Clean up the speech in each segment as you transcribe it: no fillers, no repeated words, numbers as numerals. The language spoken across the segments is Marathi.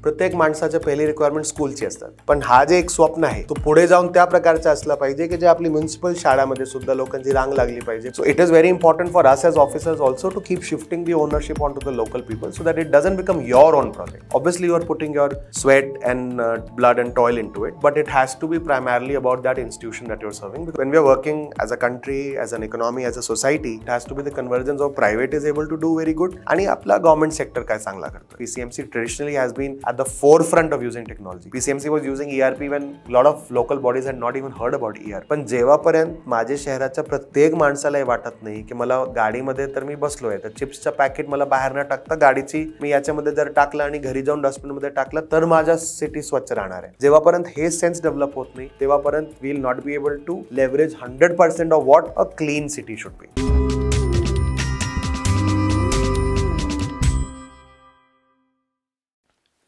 प्रत्येक माणसाच्या पहिली रिक्वायरमेंट स्कूलची असतात, पण हा जे एक स्वप्न आहे तो पुढे जाऊन त्या प्रकारचा असला पाहिजे की जे आपली म्युनिसिपल शाळामध्ये सुद्धा लोकांची रांग लागली पाहिजे. So it is very important for us as officers also to keep shifting the ownership on to the local people so that it doesn't become your own project. Obviously you are putting your sweat and blood and toil into it, but it has to be primarily about that institution that you're serving. Because when we are working as a country, as an economy, as a society, it has to be the convergence of private is able to do very good आणि आपला गव्हर्नमेंट सेक्टर काय चांगला करतो. PCMC traditionally has been at the forefront of using technology. PCMC was using ERP when a lot of local bodies had not even heard about ERP. पण जेव्हापर्यंत माझ्या शहराच्या प्रत्येक माणसाला हे वाटत नाही की मला गाडीमध्ये तर मी बसलोय तर चिप्सचं पॅकेट मला बाहेर न टाकता गाडीची मी याच्यामध्ये जर टाकलं आणि घरी जाऊन डस्टबिनमध्ये टाकलं तर माझ्या सिटी स्वच्छ राहणार आहे. जेव्हापर्यंत हे सेन्स डेव्हलप होत नाही तेव्हापर्यंत we will not be able to leverage 100% of what a clean city should be.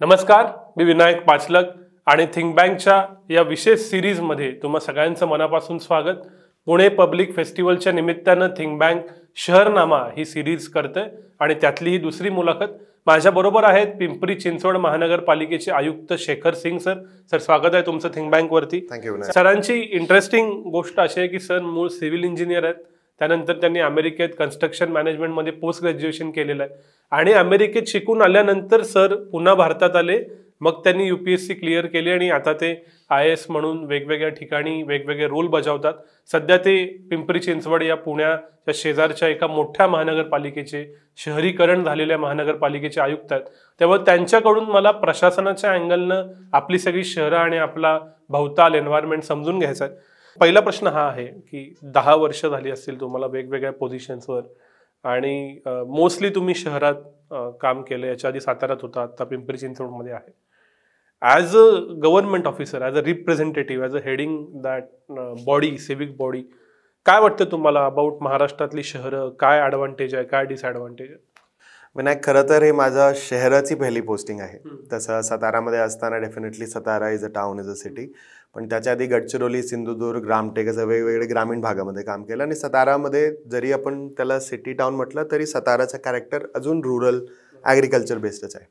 नमस्कार, मी विनायक पाचलक आणि थिंक बँकच्या या विशेष सिरीजमध्ये तुम्हा सगळ्यांचं मनापासून स्वागत. पुणे पब्लिक फेस्टिवलच्या निमित्तानं थिंक बँक शहरनामा ही सिरीज करते आणि त्यातली ही दुसरी मुलाखत. माझ्याबरोबर आहेत पिंपरी चिंचवड महानगरपालिकेचे आयुक्त शेखर सिंग सर. सर, स्वागत आहे तुमचं थिंक बँक वरती. थँक्यू. सरांची इंटरेस्टिंग गोष्ट अशी आहे की सर मूळ सिव्हिल इंजिनियर आहेत. त्यानंतर त्यांनी अमेरिकेत कन्स्ट्रक्शन मॅनेजमेंटमध्ये पोस्ट ग्रॅज्युएशन केलेलं आहे आणि अमेरिकेत शिकून आल्यानंतर सर पुन्हा भारतात आले. मग त्यांनी UPSC क्लिअर केली आणि आता ते IAS म्हणून वेगवेगळ्या ठिकाणी वेगवेगळे रोल बजावतात. सध्या ते पिंपरी चिंचवड या पुण्याच्या शेजारच्या एका मोठ्या महानगरपालिकेचे, शहरीकरण झालेल्या महानगरपालिकेचे आयुक्त आहेत. त्यामुळे त्यांच्याकडून मला प्रशासनाच्या अँगलनं आपली सगळी शहरं आणि आपला भवताल एन्व्हायरमेंट समजून घ्यायचा आहे. पहिला प्रश्न हा आहे की 10 वर्ष झाली असतील तुम्हाला वेगवेगळ्या पोझिशन्सवर आणि मोस्टली तुम्ही शहरात काम केलं. याच्या आधी साताऱ्यात होता, आता पिंपरी चिंचवडमध्ये आहे. As a government officer, as a representative, as a heading that body, civic body, काय वाटतं तुम्हाला अबाउट महाराष्ट्रातली शहरं? काय ॲडव्हान्टेज आहे, काय डिसॲडव्हान्टेज आहे? विनायक, खरं तर हे माझं शहराची पहिली पोस्टिंग आहे. तसं सातारामध्ये असताना definitely Satara is a town, is a city. पण त्याच्या आधी गडचिरोली, सिंधुदुर्ग, रामटेक असं वेगवेगळे ग्रामीण भागामध्ये काम केलं. आणि सातारामध्ये जरी आपण त्याला सिटी टाउन म्हटलं तरी साताराचं कॅरेक्टर अजून रुरल ॲग्रिकल्चर बेस्डच आहे.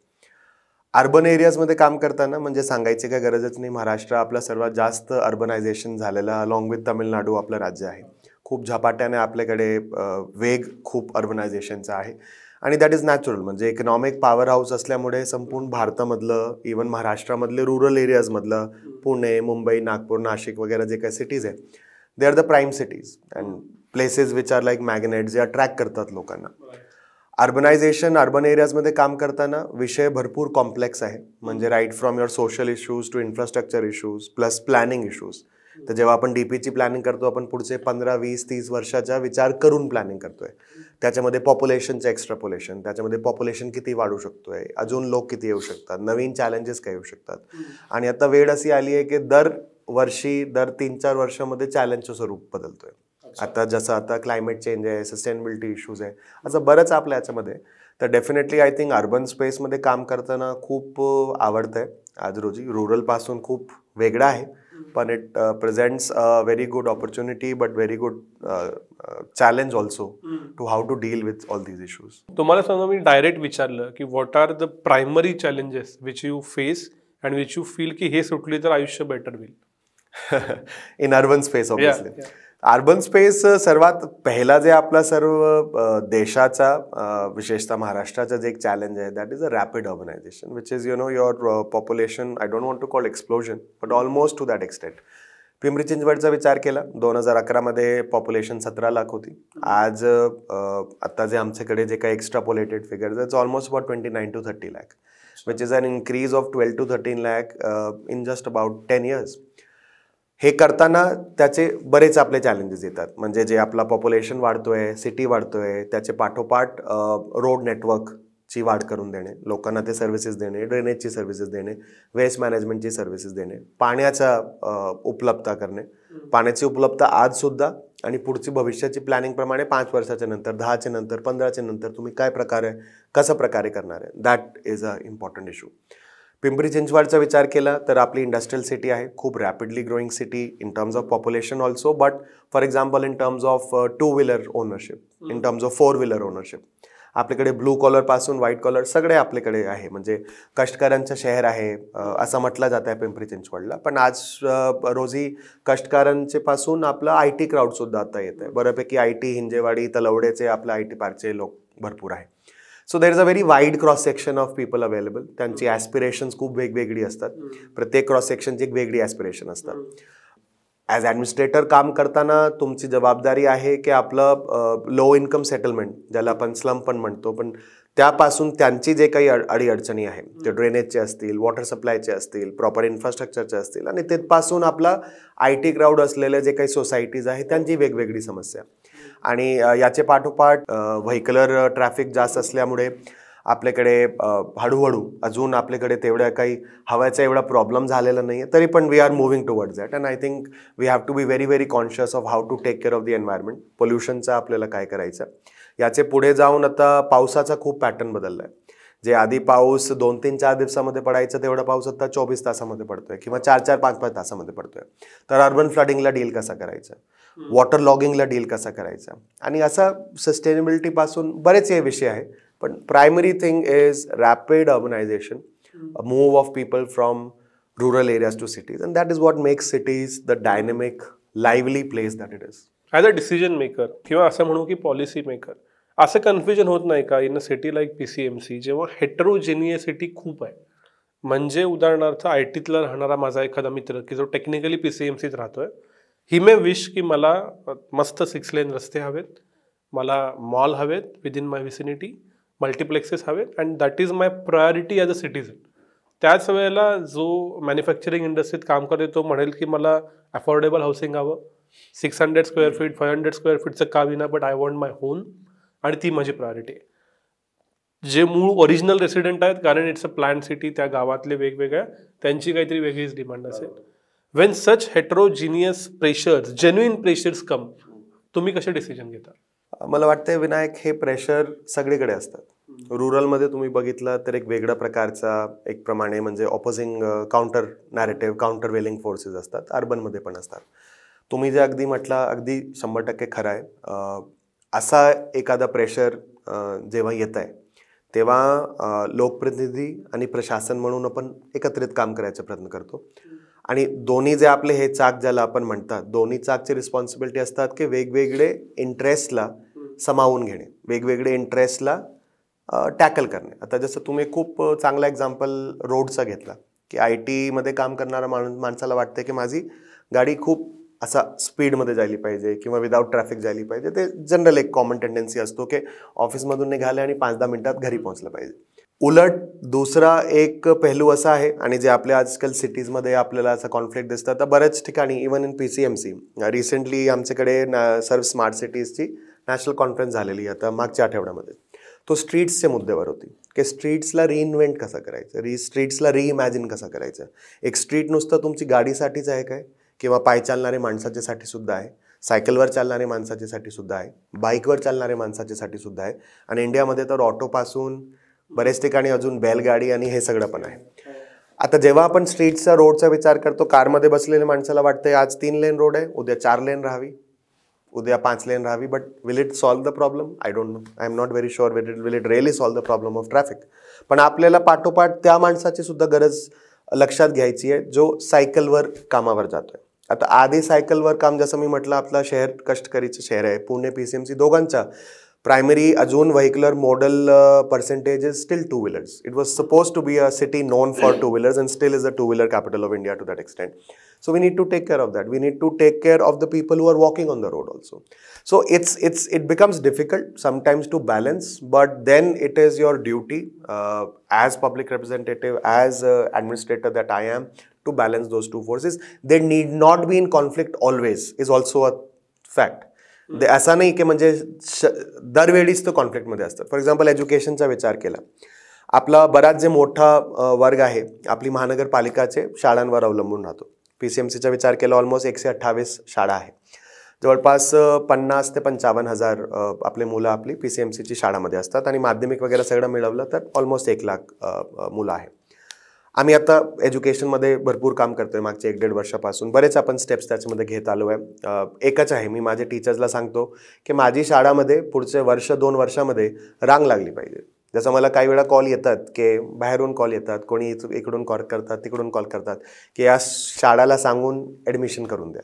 अर्बन एरियाजमध्ये काम करताना म्हणजे सांगायची काही गरजच नाही, महाराष्ट्र आपला सर्वात जास्त अर्बनायझेशन झालेला अलॉंग विथ तामिळनाडू आपलं राज्य आहे. खूप झपाट्याने आपल्याकडे वेग खूप अर्बनायझेशनचा आहे आणि दॅट इज नॅचरल. म्हणजे इकॉनॉमिक पॉवर हाऊस असल्यामुळे संपूर्ण भारतामधलं, इवन महाराष्ट्रामधले रुरल एरियाजमधलं पुणे, मुंबई, नागपूर, नाशिक वगैरे जे काही सिटीज आहेत, they are the prime cities and places which are like magnet, जे अट्रॅक्ट करतात लोकांना. अर्बनायझेशन, अर्बन एरियाजमध्ये काम करताना विषय भरपूर कॉम्प्लेक्स आहे. म्हणजे right from your social issues to infrastructure issues plus planning issues. तर जेव्हा आपण DPची प्लॅनिंग करतो आपण पुढचे 15, 20, 30 वर्षाचा विचार करून प्लॅनिंग करतोय. त्याच्यामध्ये पॉप्युलेशनचं एक्स्ट्रापोलेशन, त्याच्यामध्ये पॉप्युलेशन किती वाढू शकतोय, अजून लोक किती येऊ शकतात, नवीन चॅलेंजेस काय येऊ शकतात. आणि आता वेळ अशी आली आहे की दर 3-4 वर्षामध्ये चॅलेंजचं स्वरूप बदलतोय. आता जसं आता क्लायमेट चेंज आहे, सस्टेनेबिलिटी इश्यूज आहे, असं बरंच आपल्या याच्यामध्ये. तर डेफिनेटली आय थिंक अर्बन स्पेसमध्ये काम करताना खूप आवडतंय. आज रोजी रुरलपासून खूप वेगळं आहे, पण it presents a very good opportunity but very good challenge also to how to deal with all these issues. तुम्हाला समजा मी डायरेक्ट विचारलं की what are the primary challenges which you face and which you feel की हे सुटली तर आयुष्य बेटर होईल in urban space? Obviously urban space सर्वात पहिला जे आपला सर्व देशाचा, विशेषतः महाराष्ट्राचा जे एक चॅलेंज आहे that is a rapid urbanisation which is your population. I don't want to call explosion but almost to that extent. Pimpri चिंचवडचा विचार केला, 2011मध्ये पॉप्युलेशन 17 लाख होती. आज आता जे आमच्याकडे जे काही extrapolated figures it's almost about 29 to 30 lakh which is an increase of 12 to 13 lakh in just about 10 years. हे करताना त्याचे बरेच आपले चॅलेंजेस येतात. म्हणजे जे आपला पॉप्युलेशन वाढतोय, सिटी वाढतोय, त्याचे पाठोपाठ रोड नेटवर्कची वाढ करून देणे, लोकांना ते सर्व्हिसेस देणे, ड्रेनेजची सर्व्हिसेस देणे, वेस्ट मॅनेजमेंटची सर्व्हिसेस देणे, पाण्याचा उपलब्धता करणे. पाण्याची उपलब्धता आजसुद्धा आणि पुढची भविष्याची प्लॅनिंगप्रमाणे 5 वर्षाच्या नंतर, 10च्या नंतर, 15च्या नंतर तुम्ही कसं प्रकारे करणार आहे, that is a important issue. Pimpri चिंचवडचा विचार केला तर आपली इंडस्ट्रियल सिटी आहे, खूप rapidly growing city in terms of population also, but for example in terms of 2-wheeler ownership, in terms of 4-wheeler ownership. आपल्याकडे ब्लू कॉलर पासून व्हाईट कॉलर सगळे आपल्याकडे आहे. म्हणजे कष्टकऱ्यांचं शहर आहे असं म्हटलं जात आहे पिंपरी चिंचवडला. पण आज रोजी कष्टकऱ्यांचे पासून आपलं IT क्राऊड सुद्धा आता येत आहे. बऱ्यापैकी IT हिंजेवाडी तलवडेचे आपल्या IT पार्कचे लोक भरपूर आहे. So there is a very wide cross section of people available. त्यांची ॲस्पिरेशन्स खूप वेगवेगळी असतात. प्रत्येक क्रॉस सेक्शनची एक वेगळी ॲस्पिरेशन असतात. ॲज ॲडमिनिस्ट्रेटर काम करताना तुमची जबाबदारी आहे की आपलं लो इन्कम सेटलमेंट, ज्याला आपण स्लम पण म्हणतो, पण त्यापासून त्यांची जे काही अडीअडचणी आहे ते ड्रेनेजचे असतील, वॉटर सप्लायचे असतील, प्रॉपर इन्फ्रास्ट्रक्चरचे असतील, आणि तिथपासून आपला IT क्राऊड असलेले जे काही सोसायटीज आहे त्यांची वेगवेगळी समस्या. आणि याचे पाठोपाठ व्हेकलर ट्रॅफिक जास्त असल्यामुळे आपल्याकडे हळूहळू अजून आपल्याकडे तेवढ्या काही हव्याचा एवढा प्रॉब्लेम झालेला नाही आहे, तरी पण we are moving towards that. And I think we have to be very very conscious of how to take care of the environment. पोल्युशनचा आपल्याला काय करायचं. याचे पुढे जाऊन आता पावसाचा खूप पॅटर्न बदलला आहे. जे आधी पाऊस 2-3-4 दिवसामध्ये पडायचा तेवढा पाऊस आता 24 तासामध्ये पडतोय किंवा 4-4, 5-5 तासामध्ये पडतोय. तर अर्बन फ्लडिंगला डील कसा करायचा, वॉटर लॉगिंगला डील कसा करायचा, आणि असा सस्टेनेबिलिटीपासून बरेच हे विषय आहे. पण primary thing is rapid urbanisation, move of people from rural areas to cities, and that is what makes cities the dynamic, lively place that it is. As a decision maker किंवा असं म्हणू की पॉलिसी मेकर, असं कन्फ्युजन होत नाही का in a city like PCMC, जेव्हा हेटेरोजेनियसिटी खूप आहे. म्हणजे उदाहरणार्थ ITतला राहणारा माझा एखादा मित्र की जो टेक्निकली PCMCत राहतोय, ही मे विश की मला मस्त 6 लेन रस्ते हवेत, मला मॉल हवेत विदिन माय विसिनिटी, मल्टिप्लेक्सेस हवेत, and that is my priority as a citizen. त्याच वेळेला जो मॅन्युफॅक्चरिंग इंडस्ट्रीत काम करतो तो म्हणेल की मला अफोर्डेबल हाऊसिंग हवं, 600 स्क्वेअर फीट 500 स्क्वेअर फीटचं का विना, but I want my home, आणि ती माझी प्रायोरिटी आहे. जे मूळ ओरिजिनल रेसिडेंट आहेत, कारण इट्स अ प्लॅन सिटी, त्या गावातले वेगवेगळ्या, त्यांची काहीतरी वेगळीच डिमांड असेल. When such heterogeneous pressures, genuine pressures come, तुम्ही कसे डिसिजन घेता? मला वाटतंय विनायक, हे प्रेशर सगळीकडे असतात. रुरलमध्ये तुम्ही बघितलं तर एक वेगळ्या प्रकारचा एक प्रमाणे म्हणजे ऑपोजिंग काउंटर नॅरेटिव्ह, काउंटर वेलिंग फोर्सेस असतात. अर्बनमध्ये पण असतात. तुम्ही जे अगदी म्हटलं अगदी 100% खरं आहे. असा एखादा प्रेशर जेव्हा येत आहे तेव्हा लोकप्रतिनिधी आणि प्रशासन म्हणून आपण एकत्रित काम करायचा प्रयत्न करतो. आणि दोन्ही जे आपले हे चाक ज्याला आपण म्हणतात, दोन्ही चाकची रिस्पॉन्सिबिलिटी असतात की वेगवेगळे इंटरेस्टला सामावून घेणे, वेगवेगळे इंटरेस्टला टॅकल करणे. आता जसं तुम्ही खूप चांगला एक्झाम्पल रोडचा घेतला की IT मध्ये काम करणारा माणसाला वाटते की माझी गाडी खूप असा स्पीडमध्ये जायला पाहिजे किंवा विदाऊट ट्रॅफिक जायला पाहिजे. ते जनरल एक कॉमन टेंडन्सी असतो की ऑफिसमधून निघाले आणि 5-10 मिनिटात घरी पोहोचलं पाहिजे. उलट दुसरा एक पहलू असा आहे, आणि जे आपल्या आजकाल सिटीजमध्ये आपल्याला असं कॉन्फ्लिक्ट दिसतं. तर बऱ्याच ठिकाणी इवन इन PCMC रिसेंटली आमच्याकडे सर्व स्मार्ट सिटीजची नॅशनल कॉन्फरन्स झालेली आता मागच्या आठवड्यामध्ये. तो स्ट्रीट्सच्या मुद्द्यावर होती की स्ट्रीट्सला रिइन्व्हेंट कसं करायचं, स्ट्रीट्सला रिइमॅजिन कसं करायचं. एक स्ट्रीट नुसतं तुमची गाडीसाठीच आहे काय, किंवा पाय चालणारे माणसाच्यासाठी सुद्धा आहे, सायकलवर चालणारे माणसाच्यासाठी सुद्धा आहे, बाईकवर चालणारे माणसाच्यासाठी सुद्धा आहे, आणि इंडियामध्ये तर ऑटोपासून बरेच ठिकाणी अजून बैलगाडी आणि हे सगळं पण आहे. आता जेव्हा आपण स्ट्रीटचा रोडचा विचार करतो, कारमध्ये बसलेल्या माणसाला वाटतंय आज 3 लेन रोड आहे, उद्या 4 लेन राहावी, उद्या 5 लेन राहावी. But will it solve the problem? I don't no. I am not very sure will it really solve the problem of traffic. पण आपल्याला पाठोपाठ त्या माणसाची सुद्धा गरज लक्षात घ्यायची आहे जो सायकलवर कामावर जातोय. आता आधी सायकलवर काम, जसं मी म्हटलं, आपलं शहर कष्टकरीचं शहर आहे. पुणे PCMC दोघांचा प्रायमरी अजून व्हेक्युलर model percentage is still two-wheelers. It was supposed to be a city known for two-wheelers and still is a two-wheeler capital of India to that extent. So we need to take care of that. We need to take care of the people who are walking on the road also. So it becomes difficult sometimes to balance, but then it is your duty as public representative, as administrator that I am, to balance those two forces. They need not be in conflict always is also a fact. असं नाही की म्हणजे दरवेळीच तो कॉन्फ्लिक्टमध्ये असतं. फॉर एक्झाम्पल एज्युकेशनचा विचार केला, आपला बराच जे मोठा वर्ग आहे आपली महानगरपालिकाचे शाळांवर अवलंबून राहतो. PCMCचा विचार केला ऑलमोस्ट 128 शाळा आहे. जवळपास 50 ते 55 हजार आपले मुलं आपली PCMCची शाळामध्ये असतात, आणि माध्यमिक वगैरे सगळं मिळवलं तर ऑलमोस्ट 1 लाख मुलं आहे. आम्ही आता एज्युकेशनमध्ये भरपूर काम करतोय मागच्या 1-1.5 वर्षापासून. बरेच आपण स्टेप्स त्याच्यामध्ये घेत आलो आहे. एकच आहे, मी माझ्या टीचर्सला सांगतो की माझी शाळामध्ये पुढचे 1-2 वर्षामध्ये रांग लागली पाहिजे. जसं मला काही वेळा कॉल येतात की बाहेरून कॉल येतात, कोणी इकडून कॉल करतात, तिकडून कॉल करतात की या शाळेला सांगून ॲडमिशन करून द्या.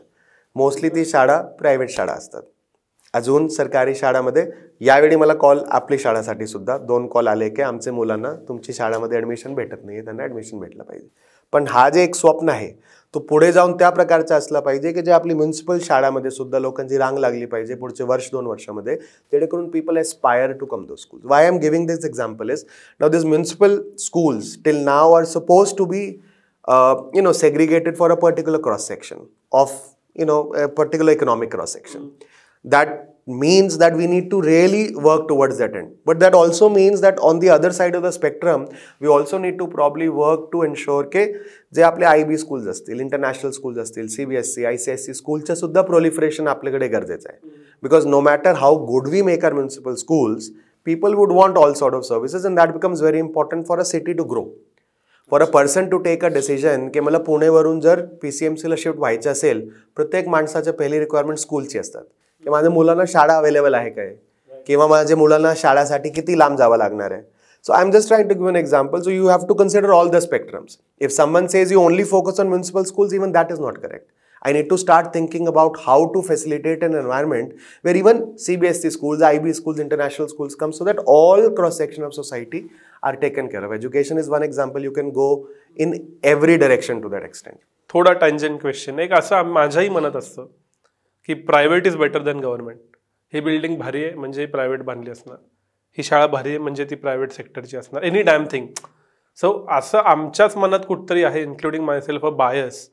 मोस्टली ती शाळा प्रायव्हेट शाळा असतात. अजून सरकारी शाळामध्ये यावेळी मला कॉल आपली शाळासाठी सुद्धा 2 कॉल आले की आमच्या मुलांना तुमची शाळामध्ये ॲडमिशन भेटत नाही, त्यांना ॲडमिशन भेटलं पाहिजे. पण हा जे एक स्वप्न आहे तो पुढे जाऊन त्या प्रकारचा असला पाहिजे की जे आपली म्युन्सिपल शाळामध्ये सुद्धा लोकांची रांग लागली पाहिजे पुढचे 1-2 वर्षामध्ये, जेणेकरून people aspire to come to schools. Why I am giving this example is now this municipal schools till now are supposed to be segregated for a particular cross section of a particular economic cross section. That means that we need to really work towards that end, but that also means that on the other side of the spectrum we also need to probably work to ensure के जे आपले IB schools असतील, इंटरनॅशनल स्कूल्स असतील, CBSE, ICSE स्कूलचं सुद्धा प्रोलिफरेशन आपल्याकडे गरजेचं आहे. Because no matter how good we make our municipal schools, people would want all sort of services, and that becomes very important for a city to grow. For a person to take a decision की मला पुणेवरून जर PCMCला शिफ्ट व्हायचं असेल, प्रत्येक माणसाच्या पहिली रिक्वायरमेंट स्कूलची असतात की माझ्या मुलांना शाळा अवेलेबल आहे काय, किंवा माझ्या मुलांना शाळेसाठी किती लांब जावं लागणार आहे. So I am just trying to give an example. So you have to consider all the spectrums. If someone says you only focus on municipal schools, even that is not correct. I need to start thinking about how to facilitate an environment where even CBSE schools, IB schools, international schools come, so that all cross section of society are taken care of. Education is one example. You can go in every direction to that extent. थोडा टँजंट क्वेश्चन, एक असं माझ्याही मनात असतं की private is better than government. He building भारी आहे म्हणजे प्रायव्हेट बांधली असणार, ही शाळा भारी आहे म्हणजे ती प्रायव्हेट सेक्टरची असणार, एनी डॅम थिंग. सो असं आमच्याच मनात कुठतरी आहे, इन्क्लुडिंग मायसेल्फ, अ बायस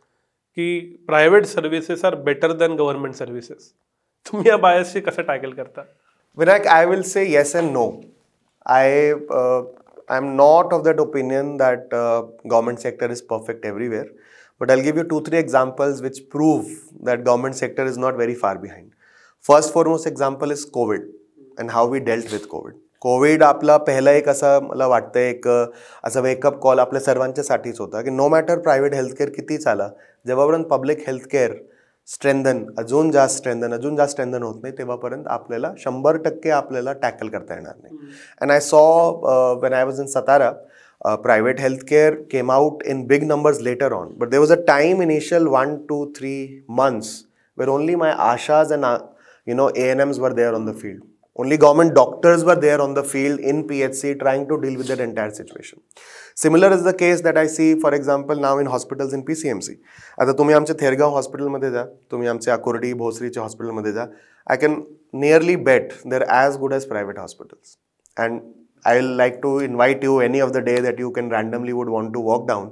की private services are better than government services. तुम्ही या बायसशी कसं टॅकल करता? Vinayak, I will say yes and no. I am not of that opinion that government sector is perfect everywhere, but I'll give you 2-3 examples which prove that government sector is not very far behind. First foremost example is COVID and how we dealt with COVID. Covid आपला पहिला एक असा मला वाटतं एक असा वेकअप कॉल आपल्या सर्वांच्यासाठीच होता की नो मॅटर प्रायव्हेट हेल्थकेअर किती चाला, जेव्हापर्यंत पब्लिक हेल्थकेअर अजून जास्त स्ट्रेंथन होत नाही तेव्हापर्यंत आपल्याला 100% आपल्याला टॅकल करता येणार नाही. And I saw when I was in Satara, private healthcare came out in big numbers later on, but there was a time, initial 1 to 3 months, where only my ashas and ANMs were there on the field. Only government doctors were there on the field in PHC trying to deal with that entire situation. Similar is the case that I see, for example, now in hospitals in PCMC. आता तुम्ही आमच्या थेरगाव हॉस्पिटलमध्ये जा, तुम्ही आमच्या अकोर्डी भोसरीच्या हॉस्पिटलमध्ये जा, I can nearly bet they're as good as private hospitals. And I'll like to invite you any of the day that you can randomly would want to walk down.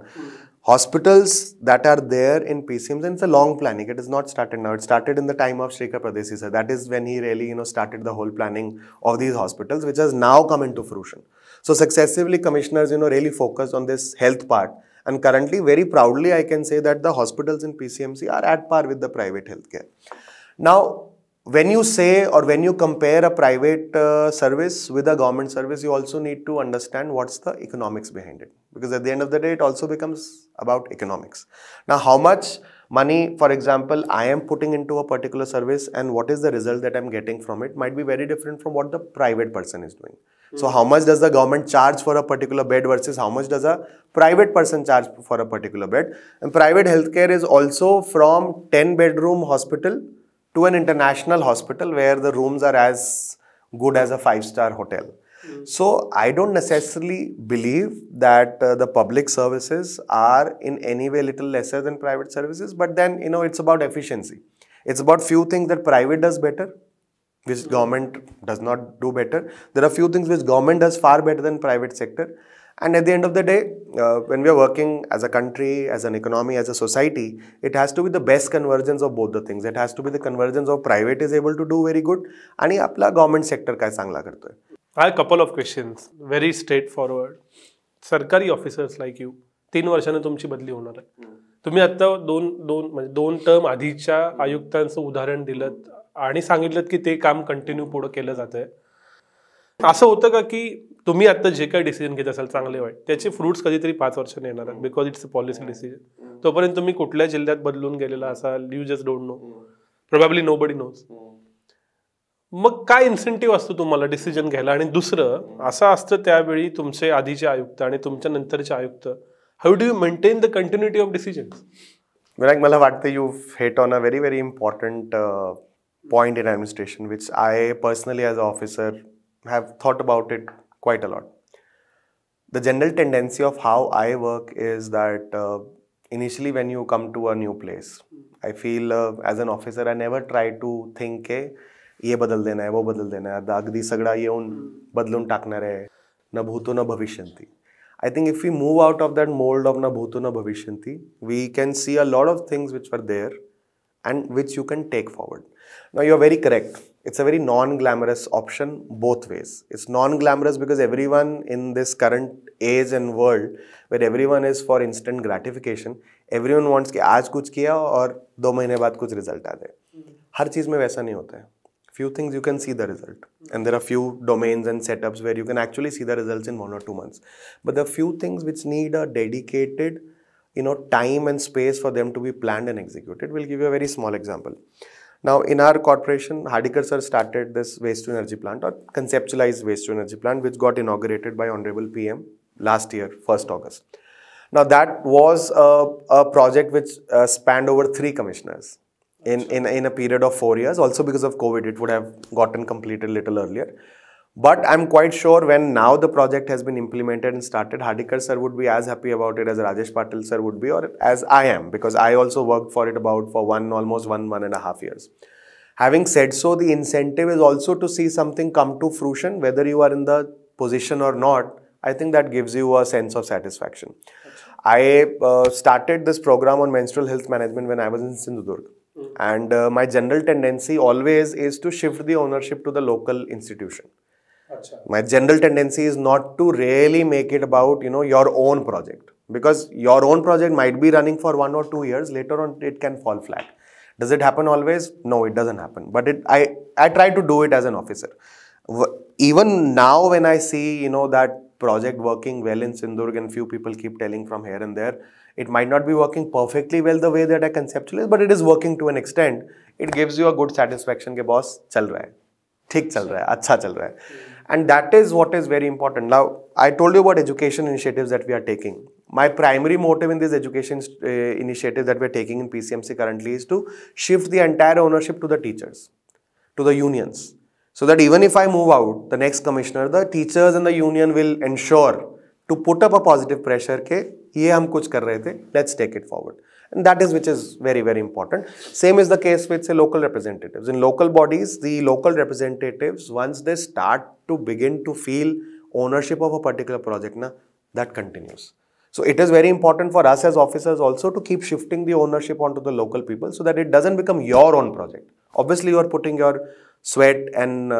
Hospitals that are there in PCMs, and it's a long planning. It is not started now. It started in the time of Shrikar Pradesi sir. That is when he really started the whole planning of these hospitals, which has now come into fruition. So successively commissioners really focused on this health part, and currently very proudly I can say that the hospitals in PCMC are at par with the private healthcare. Now, when you say or when you compare a private service with a government service, you also need to understand what's the economics behind it. Because at the end of the day, it also becomes about economics. Now, how much money, for example, I am putting into a particular service and what is the result that I'm getting from it might be very different from what the private person is doing. So how much does the government charge for a particular bed versus how much does a private person charge for a particular bed? And private healthcare is also from 10-bedroom hospital to an international hospital where the rooms are as good as a 5-star hotel. So I don't necessarily believe that the public services are in any way little lesser than private services, but then it's about efficiency. It's about few things that private does better, which government does not do better. There are few things which government does far better than private sector. And at the end of the day, when we are working as a country, as an economy, as a society, it has to be the best convergence of both the things. It has to be the convergence of private is able to do very good आणि आपला government sector काय चांगला करतोय. I have a couple of questions, very straightforward. सरकारी ऑफिसर्स लाईक यू, 3 वर्षांनी तुमची बदली होणार आहे. तुम्ही आता दोन टर्म आधीच्या आयुक्तांचं उदाहरण दिलं आणि सांगितलं की ते काम कंटिन्यू पुढे केलं जात आहे. असं होतं का की तुम्ही आता जे काही डिसिजन घेत असाल चांगले वाईट त्याचे फ्रुट्स कधीतरी 5 वर्षांनी येणार आहेत, because it's a policy decision. तोपर्यंत तुम्ही कुठल्या जिल्ह्यात बदलून गेलेला असाल, you just don't know, probably nobody knows. मग काय इन्सेंटिव्ह असतो तुम्हाला डिसिजन घ्यायला? आणि दुसरं असं असतं त्यावेळी तुमचे आधीचे आयुक्त आणि तुमच्या नंतरचे आयुक्त, how do you maintain the continuity of decisions? Vinayak, मला वाटतं you hit on a very very important point in administration, which I personally as an officer have thought about it quite a lot. The general tendency of how I work is that initially when you come to a new place, I feel as an officer I never try to think के ये बदल देना है, वो बदल देना है, अगदी सगळा येऊन बदलून टाकणार आहे, न भूतो न भविष्यन्ति. I think if we move out of that mold of na bhuto na bhavishyanti, we can see a lot of things which were there and which you can take forward. Now you're very correct. It's a very non-glamorous option both ways. It's non-glamorous because everyone in this current age and world where everyone is for instant gratification, everyone wants कि आज कुछ किया और 2 महीने बाद कुछ रिजल्ट आ जाए. हर चीज में वैसा नहीं होता है. Few things you can see the result, and there are few domains and setups where you can actually see the results in 1 or 2 months. But there are few things which need a dedicated, time and space for them to be planned and executed. We'll give you a very small example. Now, in our corporation, Hardikar sir started this waste to energy plant or conceptualized waste to energy plant, which got inaugurated by Honorable PM last year, 1st August. Now, that was a project which spanned over 3 commissioners in a period of 4 years. Also because of COVID, it would have gotten completed a little earlier. But I'm quite sure when now the project has been implemented and started, Hardikar sir would be as happy about it as Rajesh Patil sir would be, or as I am, because I also worked for it for almost 1.5 years. Having said so, the incentive is also to see something come to fruition, whether you are in the position or not. I think that gives you a sense of satisfaction. I started this program on menstrual health management when I was in Sindhudurg. And my general tendency always is to shift the ownership to the local institution. My general tendency is not to really make it about, your own project, because your own project might be running for 1 or 2 years. Later on, it can fall flat. Does it happen always? No, it doesn't happen. But I try to do it as an officer. Even now, when I see, that project working well in Sindhurg, and few people keep telling from here and there, it might not be working perfectly well the way that I conceptualize, but it is working to an extent. It gives you a good satisfaction कि boss चल रहा है, ठीक चल रहा है, अच्छा चल रहा है. And that is what is very important. Now, I told you about education initiatives that we are taking. My primary motive in these education initiatives that we are taking in PCMC currently is to shift the entire ownership to the teachers, to the unions. So that even if I move out, the next commissioner, the teachers and the union will ensure to put up a positive pressure ke ye hum kuch kar rahe the, let's take it forward. And that is which is very, very important. Same is the case with, say, local representatives. In local bodies, the local representatives, once they start to begin to feel ownership of a particular project, that continues. So it is very important for us as officers also to keep shifting the ownership onto the local people so that it doesn't become your own project. Obviously, you are putting your sweat and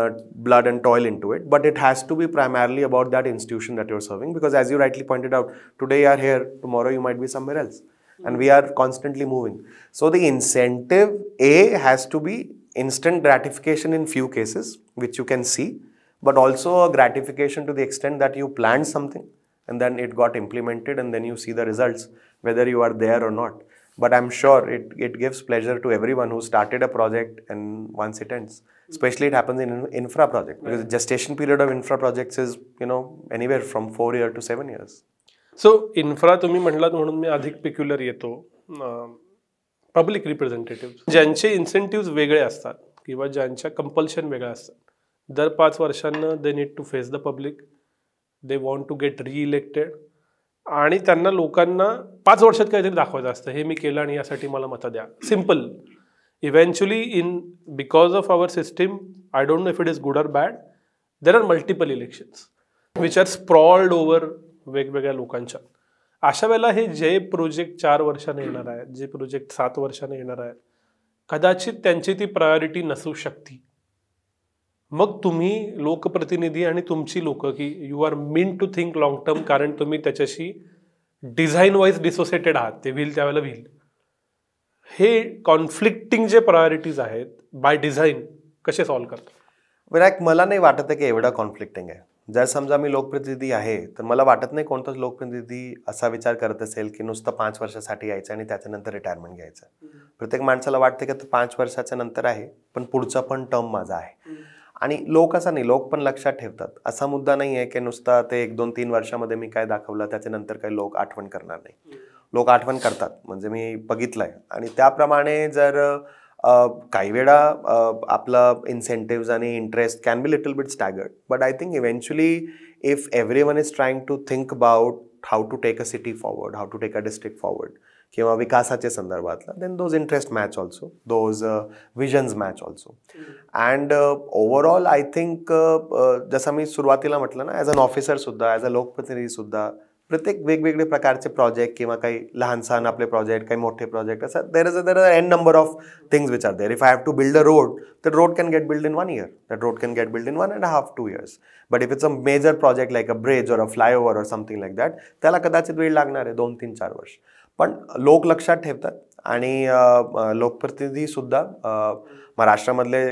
blood and toil into it, but it has to be primarily about that institution that you're serving, because as you rightly pointed out, today you are here, tomorrow you might be somewhere else. And we are constantly moving. So the incentive has to be instant gratification in few cases, which you can see, but also a gratification to the extent that you planned something and then it got implemented and then you see the results, whether you are there or not. But I'm sure it gives pleasure to everyone who started a project and once it ends. Especially it happens in infra project, because the gestation period of infra projects is, anywhere from 4 years to 7 years. So infra तुम्ही म्हटलात म्हणून मी अधिक पेक्युलर येतो. पब्लिक रिप्रेझेंटेटिव्ह ज्यांचे इन्सेंटिव्ह वेगळे असतात किंवा ज्यांच्या कंपल्शन वेगळ्या असतात, दर 5 वर्षांना they need to face the public, they want to get reelected, आणि त्यांना लोकांना 5 वर्षात काहीतरी दाखवायचं असतं, हे मी केलं आणि यासाठी मला मतं द्या. Simple. Eventually because of our system, I don't know if it is good or bad, there are multiple elections which are sprawled over वेगवेगळ्या लोकांच्या. अशा वेळेला हे जे प्रोजेक्ट 4 वर्षाने येणार आहे, जे प्रोजेक्ट 7 वर्षाने येणार आहे, कदाचित त्यांची ती प्रायोरिटी नसू शकते. मग तुम्ही लोकप्रतिनिधी आणि तुमची लोक की you are mean to think long term, कारण तुम्ही त्याच्याशी डिझाईन वाईज डिसोसिएटेड आहात. ते व्हील त्यावेळेला व्हील. हे कॉन्फ्लिक्टिंग जे प्रायोरिटीज आहेत बाय डिझाईन कसे सॉल्व्ह करतात? विनायक, मला नाही वाटत की एवढा कॉन्फ्लिक्टिंग आहे. जर समजा मी लोकप्रतिनिधी आहे तर मला वाटत नाही कोणताच लोकप्रतिनिधी असा विचार करत असेल की नुसतं 5 वर्षासाठी यायचं आणि त्याच्यानंतर रिटायरमेंट घ्यायचं. प्रत्येक माणसाला वाटतं की 5 वर्षाच्या नंतर आहे पण पुढचा पण टर्म माझा आहे. आणि लोक असं नाही, लोक पण लक्षात ठेवतात. असा मुद्दा नाही आहे की नुसता ते 1-2-3 वर्षामध्ये मी काय दाखवलं त्याच्यानंतर काही लोक आठवण करणार नाही. लोक आठवण करतात, म्हणजे मी बघितलंय. आणि त्याप्रमाणे जर काही वेळा आपलं इन्सेंटिव्स आणि interest can be little bit staggered, but I think eventually if everyone is trying to think about how to take a city forward, how to take a district forward किंवा विकासाच्या संदर्भातला, then those interest match also, those visions match also. And overall I think जसं मी सुरुवातीला म्हटलं ना, ॲज अन ऑफिसर सुद्धा, ॲज अ लोकप्रतिनिधी सुद्धा प्रत्येक वेगवेगळे प्रकारचे प्रोजेक्ट किंवा काही लहान सहान आपले प्रोजेक्ट, काही मोठे प्रोजेक्ट, असं there is an number of things which are there. If I have to build a road, that road can get built in 1 year, that road can get built in 1.5, 2 years. But if it's a major project like a bridge or a flyover or something like that, त्याला कदाचित वेळ लागणार आहे 2-3-4 वर्ष. पण लोक लक्षात ठेवतात. आणि लोकप्रतिनिधी सुद्धा महाराष्ट्रामधले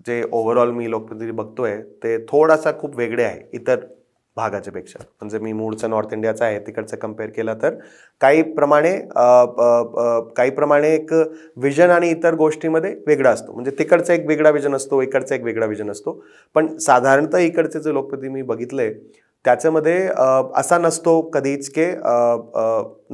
जे ओव्हरऑल मी लोकप्रतिनिधी बघतोय ते थोडासा खूप वेगळे आहे इतर भागाच्या पेक्षा. म्हणजे मी मूळचं नॉर्थ इंडियाचा आहे, तिकडचं कम्पेअर केलं तर काही प्रमाणे एक विजन आणि इतर गोष्टीमध्ये वेगळा असतो. म्हणजे तिकडचा एक वेगळा विजन असतो, इकडचा एक वेगळा विजन असतो. पण साधारणतः इकडचे जे लोकप्रतिनिधी मी बघितले त्याच्यामध्ये असा नसतो कधीच की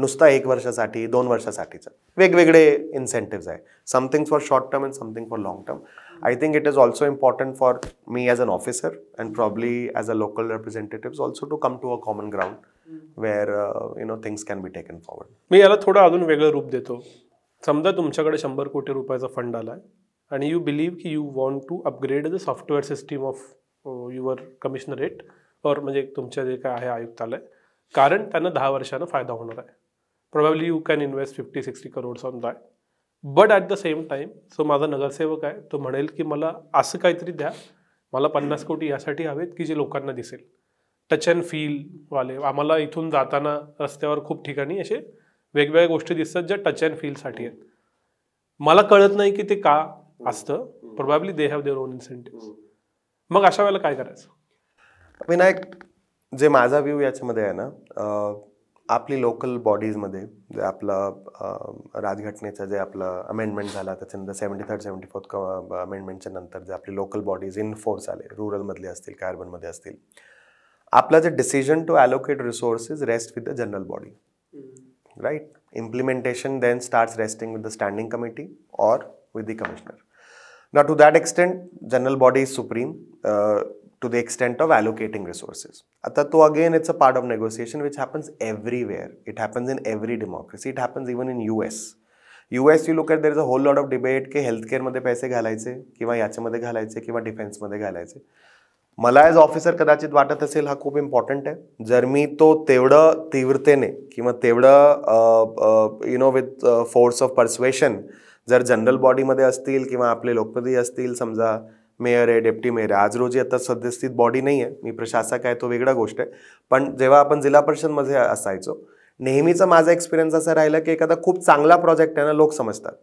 नुसता 1 वर्षासाठी 2 वर्षासाठीचा. वेगवेगळे इन्सेंटिव्स आहे. Something for short term and something for long term. I think it is also important for me as an officer and probably as a local representatives also to come to a common ground where things can be taken forward. मी याला थोडं अजून वेगळं रूप देतो. समजा तुमच्याकडे 100 कोटी रुपयाचा फंड आलाय आणि यू बिलीव्ह की you want to upgrade the software system of your commissionerate और म्हणजे तुमच्या जे काय आहे आयुक्तालय, कारण त्यांना 10 वर्षानं फायदा होणार आहे. Probably you can invest 50-60 crores on that. But at the same time so माझा नगरसेवक आहे, तो म्हणेल की मला असं काहीतरी द्या, मला 50 कोटी यासाठी हवेत की जे लोकांना दिसेल, टच अँड फील वाले. आम्हाला इथून जाताना रस्त्यावर खूप ठिकाणी असे वेगवेगळ्या गोष्टी दिसतात ज्या टच अँड फीलसाठी आहेत. मला कळत नाही की ते का असतं. Probably they have their own incentive. मग अशा वेळेला काय करायचं? विनायक, जे माझा व्ह्यू याच्यामध्ये आहे ना, आपली लोकल बॉडीजमध्ये जे आपलं राजघटनेचं जे आपलं अमेंडमेंट झाला त्याच्यानंतर 73rd 74th अमेंडमेंटच्या नंतर जे आपली लोकल बॉडीज इन फोर्स आले, रुरलमधले असतील काय अर्बनमध्ये असतील, आपला जे decision to allocate resources rest with the general body, right? Implementation then starts resting with the standing committee और with the commissioner. Now to that extent, general body is supreme to the extent of allocating resources. So again, it's a part of negotiation which happens everywhere. It happens in every democracy. It happens even in US. US, you look at, there is a whole lot of debate की healthcare मध्ये पैसे घालायचे किंवा याच्यामध्ये घालायचे किंवा डिफेन्समध्ये घालायचे. मला ॲज ऑफिसर कदाचित वाटत असेल हा खूप इम्पॉर्टंट आहे. जर मी तो तेवढं तीव्रतेने किंवा तेवढं विथ फोर्स ऑफ पर्सुएशन जर जनरल बॉडीमध्ये असतील किंवा आपले लोकप्रतिनिधी असतील, समजा मेयर आहे, डेप्टी मेयर आहे, आज रोजी आता सद्यस्थित बॉडी नाही आहे, मी प्रशासक आहे, तो वेगळा गोष्ट आहे. पण जेव्हा आपण जिल्हा परिषदमध्ये असायचो, नेहमीचा माझा एक्सपिरियन्स असा राहिला की एखादा खूप चांगला प्रोजेक्ट आहे ना, लोक समजतात.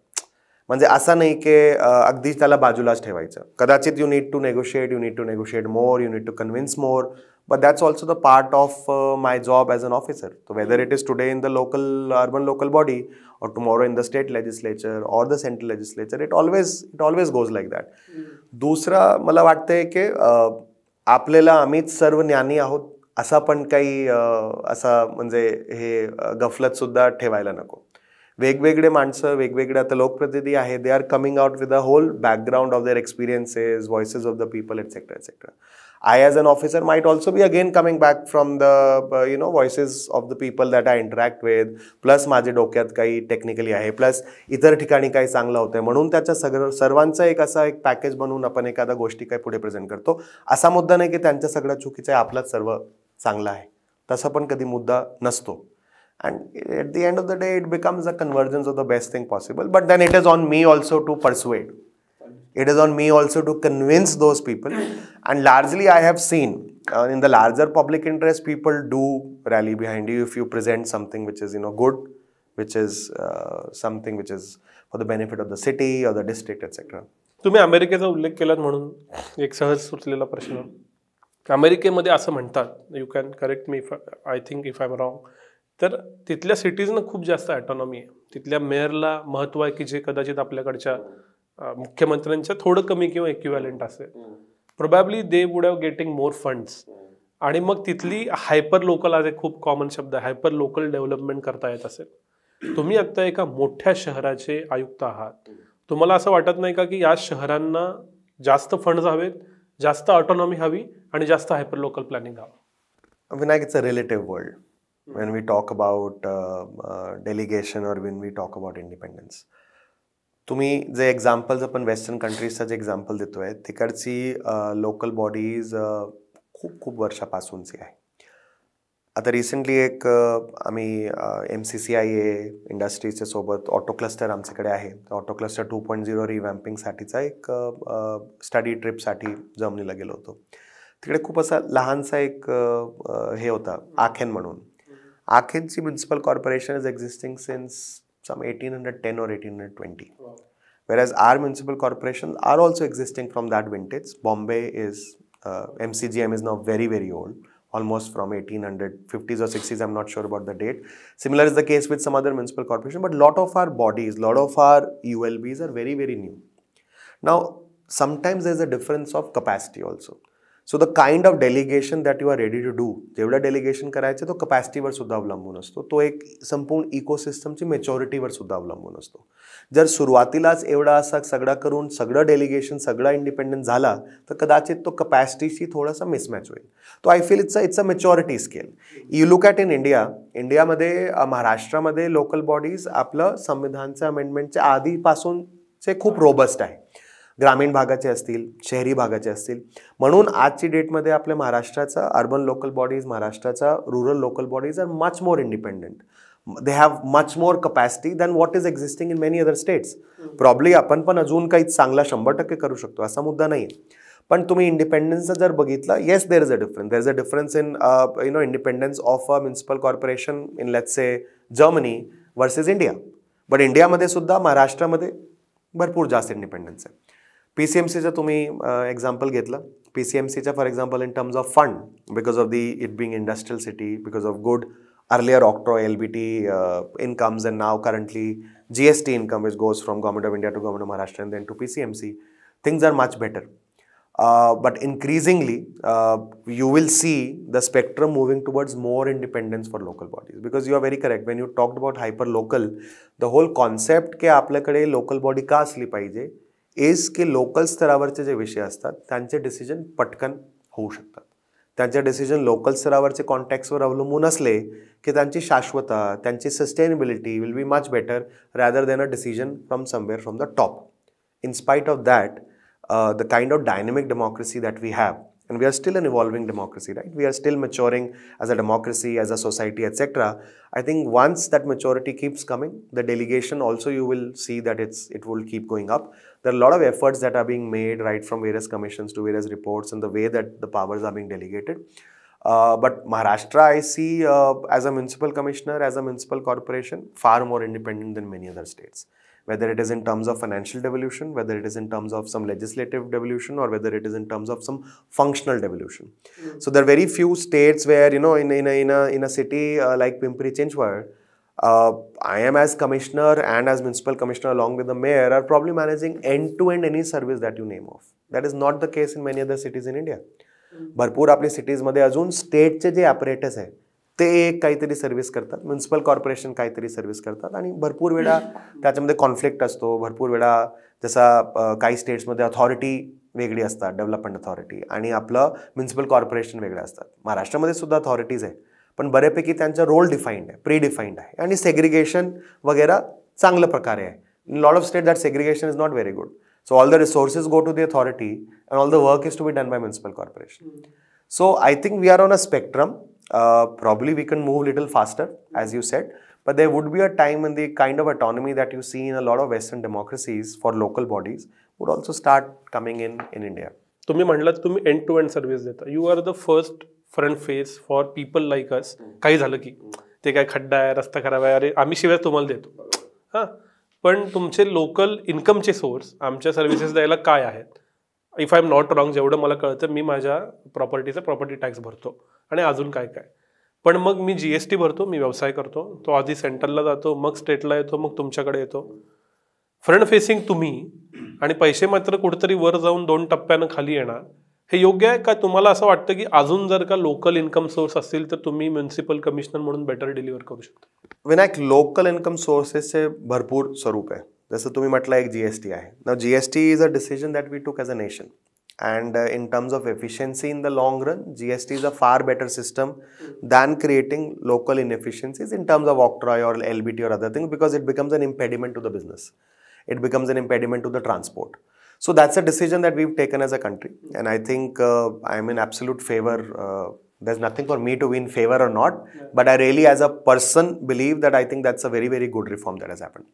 म्हणजे असं नाही की अगदीच त्याला बाजूलाच ठेवायचं. कदाचित you need to negotiate more, you need to convince more, but that's also the part of my job as an officer. So whether it is today in the urban local body or tomorrow in the state legislature or the central legislature, it always goes like that. दुसरा मला वाटतंय की आपल्याला आम्हीच सर्व ज्ञानी आहोत असा पण काही असा म्हणजे हे गफलत सुद्धा ठेवायला नको. वेगवेगळे माणसं, वेगवेगळे आता लोकप्रतिनिधी आहेत, they are coming out with a whole background of their experiences, voices of the people, etcetera etcetera. I as an officer might also be again coming back from the voices of the people that I interact with, plus माझे डोक्यात काही टेक्निकली आहे, प्लस इतर ठिकाणी काही चांगलं होतंय, म्हणून त्याच्या सर्वांचं एक असा एक पॅकेज बनवून आपण एखादा गोष्टी काही पुढे प्रेझेंट करतो. असा मुद्दा नाही की त्यांच्या सगळं चुकीचं आहे, आपलाच सर्व चांगलं आहे, तसा पण कधी मुद्दा नसतो. And at the end of the day it becomes a convergence of the best thing possible, but then it is on me also to persuade. It is on me also to convince those people, and largely I have seen in the larger public interest, people do rally behind you if you present something which is good, which is something which is for the benefit of the city or the district, etc. तुम्ही अमेरिकेचा उल्लेख केलात म्हणून एक सहज सुचलेला प्रश्न, अमेरिकेमध्ये असं म्हणतात, you can correct me I think if I am wrong, तर तिथल्या सिटीजना खूप जास्त ॲटॉनॉमी आहे. तिथल्या मेयरला महत्त्व आहे की जे कदाचित आपल्याकडच्या मुख्यमंत्र्यांच्या थोडं कमी किंवा इक्विव्हॅलेंट असेल. Probably they would have getting more funds. आणि मग तिथली हायपर लोकल, आज एक खूप कॉमन शब्द आहे, हायपर लोकल डेव्हलपमेंट करता येत असेल. तुम्ही आता एका मोठ्या शहराचे आयुक्त आहात, तुम्हाला असं वाटत नाही का की या शहरांना जास्त फंड्स हवेत, जास्त ऑटोनॉमी हवी आणि जास्त हायपर लोकल प्लॅनिंग हवं? Vinayak, it's a relative world when we talk about delegation or when we talk about independence. तुम्ही जे एक्झाम्पल्स आपण वेस्टर्न कंट्रीजचा जे एक्झाम्पल देतोय, तिकडची लोकल बॉडीज खूप खूप वर्षापासूनची आहे. आता रिसेंटली एक आम्ही MCCIA इंडस्ट्रीजच्या सोबत ऑटो क्लस्टर आमच्याकडे आहे, ऑटो क्लस्टर 2.0 रिवॅम्पिंगसाठीचा एक स्टडी ट्रिपसाठी जर्मनीला गेलो होतो. तिकडे खूप असा लहानसा एक हे होता, आखेन म्हणून. आखेनची municipal corporation is existing since some 1810 or 1820. Whereas our municipal corporations are also existing from that vintage. Bombay is, MCGM is now very, very old, almost from 1850s or 60s, I'm not sure about the date. Similar is the case with some other municipal corporation, but lot of our bodies, lot of our ULBs are very, very new. Now, sometimes there's a difference of capacity also. So the kind of delegation that you are ready to do, जेवढा डेलिगेशन करायचं तो कपॅसिटीवर सुद्धा अवलंबून असतो. तो एक संपूर्ण इकोसिस्टमची मेच्युरिटीवर सुद्धा अवलंबून असतो. जर सुरुवातीलाच एवढा असा सगळा करून सगळं डेलिगेशन सगळा इंडिपेंडंट झाला तर कदाचित तो कपॅसिटीशी थोडासा मिसमॅच होईल. तो I feel it's a maturity scale. You look at in इंडियामध्ये महाराष्ट्रामध्ये लोकल बॉडीज आपलं संविधानच्या अमेंडमेंटच्या आधीपासूनचे खूप रोबस्ट आहे. ग्रामीण भागाचे असतील, शहरी भागाचे असतील. म्हणून आजची डेटमध्ये आपल्या महाराष्ट्राचा अर्बन लोकल बॉडीज, महाराष्ट्राचा rural local bodies are much more independent. They have much more capacity than what is existing in many other states. Probably आपण पण अजून काही चांगला 100% करू शकतो, असा मुद्दा नाही. पण तुम्ही इंडिपेंडन्सचा जर बघितलं, yes there is a difference. There is a difference in independence of a municipal corporation in let's say Germany versus India. But इंडियामध्ये सुद्धा महाराष्ट्रामध्ये भरपूर जास्त इंडिपेंडन्स आहे. PCMCचं तुम्ही एक्झाम्पल घेतलं. PCMCच्या for example in terms of fund, because of the it being industrial city, because of good earlier octroi LBT incomes, and now currently GST income which goes from Government of India to Government of Maharashtra and then to PCMC, things are much better. But increasingly you will see the spectrum moving towards more independence for local bodies, because you are very correct when you talked about hyper local. The whole concept के आपल्याकडे local body का असली पाहिजे इज की लोकल स्तरावरचे जे विषय असतात त्यांचे डिसिजन पटकन होऊ शकतात. त्यांचे डिसिजन लोकल स्तरावरचे कॉन्टॅक्ट्सवर अवलंबून असले की त्यांची शाश्वता, त्यांची sustainability will be much better rather than a decision from somewhere from the top. In spite of that, the kind of dynamic democracy that we have, and we are still an evolving democracy, right? We are still maturing as a democracy, as a society, etc. I think once that maturity keeps coming, the delegation also, you will see that it will keep going up. There are a lot of efforts that are being made, right from various commissions to various reports, and the way that the powers are being delegated. But Maharashtra, I see as a municipal commissioner, as a municipal corporation, far more independent than many other states. Whether it is in terms of financial devolution, whether it is in terms of some legislative devolution, or whether it is in terms of some functional devolution. So there are very few states where, you know, in a city like Pimpri Chinchwad, I am as commissioner and as municipal commissioner along with the mayor are probably managing end-to-end any service that you name of. That is not the case in many other cities in India. भरपूर आपली सिटीजमध्ये अजून स्टेटचे जे ॲपरेटस आहे ते एक काहीतरी सर्व्हिस करतात, म्युन्सिपल कॉर्पोरेशन काहीतरी सर्व्हिस करतात, आणि भरपूर वेळा त्याच्यामध्ये कॉन्फ्लिक्ट असतो. भरपूर वेळा जसा काही स्टेट्समध्ये अथॉरिटी वेगळी असतात, डेव्हलपमेंट अथॉरिटी, आणि आपलं म्युन्सिपल कॉर्पोरेशन वेगळं असतात. महाराष्ट्रामध्ये सुद्धा अथॉरिटीज आहे, पण बऱ्यापैकी त्यांचा रोल डिफाईंड आहे, प्री डिफाईंड आहे, आणि सेग्रिगेशन वगैरे चांगल्या प्रकारे आहे. In lot of state that segregation is not very good. So all the resources go to the authority and all the work is to be done by municipal corporation. So I think we are on a spectrum. Probably we can move a little faster, as you said, but there would be a time when the kind of autonomy that you see in a lot of Western democracies for local bodies would also start coming in India. तुम्ही म्हणलात तुम्ही एंड टू एंड सर्व्हिस देता. You are the first front face for people like us. काही झालं की ते काय खड्डा आहे, रस्ता खराब आहे, अरे आम्ही शिवाय तुम्हाला देतो. हां, पण तुमचे लोकल इन्कमचे सोर्स आमच्या सर्व्हिसेस द्यायला काय आहेत? If I am not wrong, जेवढं मला कळतं, मी माझ्या प्रॉपर्टीचा प्रॉपर्टी टॅक्स भरतो आणि अजून काय काय. पण मग मी GST भरतो, मी व्यवसाय करतो, तो आधी सेंट्रलला जातो, मग स्टेटला येतो, मग तुमच्याकडे येतो. फ्रंट फेसिंग तुम्ही, आणि पैसे मात्र कुठेतरी वर जाऊन 2 टप्प्यानं खाली येणार. हे योग्य आहे का? तुम्हाला असं वाटतं की अजून जर का लोकल इन्कम सोर्स असतील तर तुम्ही म्युन्सिपल कमिशनर म्हणून बेटर डिलिव्हर करू शकता? विनायक, लोकल इन्कम सोर्सेसचे भरपूर स्वरूप आहे. जसं तुम्ही म्हटलं एक GST आहे. Now GST is a decision that we took as a nation. And in terms of efficiency in the long run, GST is a far better system than creating local inefficiencies in terms of octroi or LBT or other things, because it becomes an impediment to the business. It becomes an impediment to the transport. So that's a decision that we've taken as a country, and I think I'm in absolute favor. There's nothing for me to be in favor or not, but I really as a person believe that I think that's a very, very good reform that has happened.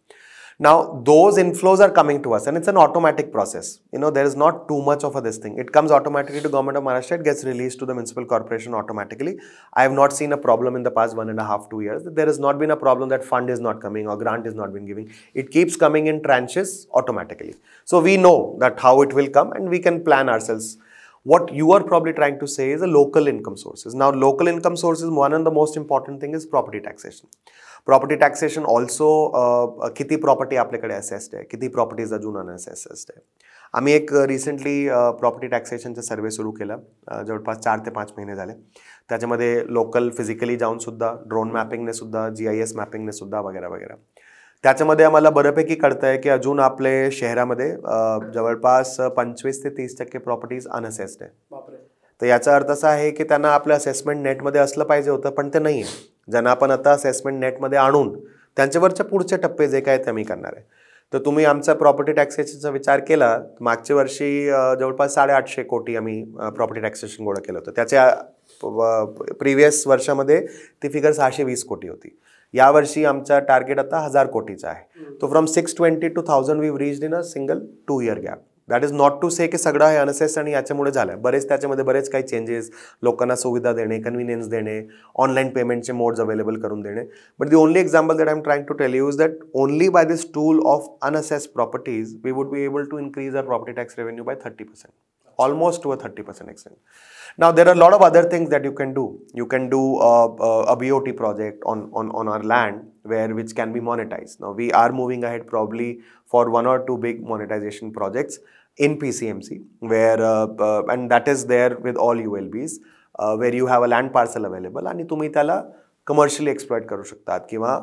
Now, those inflows are coming to us, and it's an automatic process. There is not too much of this thing. It comes automatically to Government of Maharashtra. It gets released to the municipal corporation automatically. I have not seen a problem in the past 1.5 to 2 years. There has not been a problem that fund is not coming or grant is not been giving. It keeps coming in tranches automatically. So we know that how it will come, and we can plan ourselves. What you are probably trying to say is a local income sources. Now, local income sources, one and the most important thing is property taxation. Property taxation also, किती प्रॉपर्टी आपल्याकडे असेस्ड आहे, किती प्रॉपर्टीज अजून अनअसेस्ड आहे. आम्ही एक रिसेंटली प्रॉपर्टी टॅक्सेशनचा सर्वे सुरू केला, जवळपास 4 ते 5 महिने झाले. त्याच्यामध्ये लोकल फिजिकली जाऊन सुद्धा, ड्रोन मॅपिंगने सुद्धा, GIS मॅपिंगने सुद्धा वगैरे वगैरे. त्याच्यामध्ये आम्हाला बऱ्यापैकी कळतं आहे की अजून आपले शहरामध्ये जवळपास 25 ते 30% प्रॉपर्टीज अनअसेस्ड आहे. तर याचा अर्थ असा आहे की त्यांना आपलं असेसमेंट नेटमध्ये असलं पाहिजे होतं, पण ते नाही आहे. ज्यांना आपण आता असेसमेंट नेटमध्ये आणून त्यांच्यावरच्या पुढचे टप्पे जे काय ते आम्ही करणार आहे. तर तुम्ही आमचा प्रॉपर्टी टॅक्सेशनचा विचार केला, मागच्या वर्षी जवळपास 850 कोटी आम्ही प्रॉपर्टी टॅक्सेशन गोळा केलं होतं. त्याच्या प्रिव्हियस वर्षामध्ये ती फिगर 620 कोटी होती. यावर्षी आमचा टार्गेट आता 1000 कोटीचा आहे. तो from 620 to 1000 we reached in a single 2 year gap. That is not to say की सगळं हे अनसेस आणि याच्यामुळे झालं. त्याच्यामध्ये बरेच काही चेंजेस, लोकांना सुविधा देणे, कन्व्हिनियन्स देणे, ऑनलाईन पेमेंटचे मोड्स अवेलेबल करून देणे. But the only example that I am trying to tell you is that only by this tool of unassessed properties we would be able to increase our property tax revenue by 30%, almost to a 30% extent. Now, there are a lot of other things that you can do. You can do a BOT project on our land which can be monetized. Now, we are moving ahead probably for 1 or 2 big monetization projects in PCMC, where and that is there with all ULBs, where you have a land parcel available आणि तुम्ही त्याला commercially exploit करू शकतात, किंवा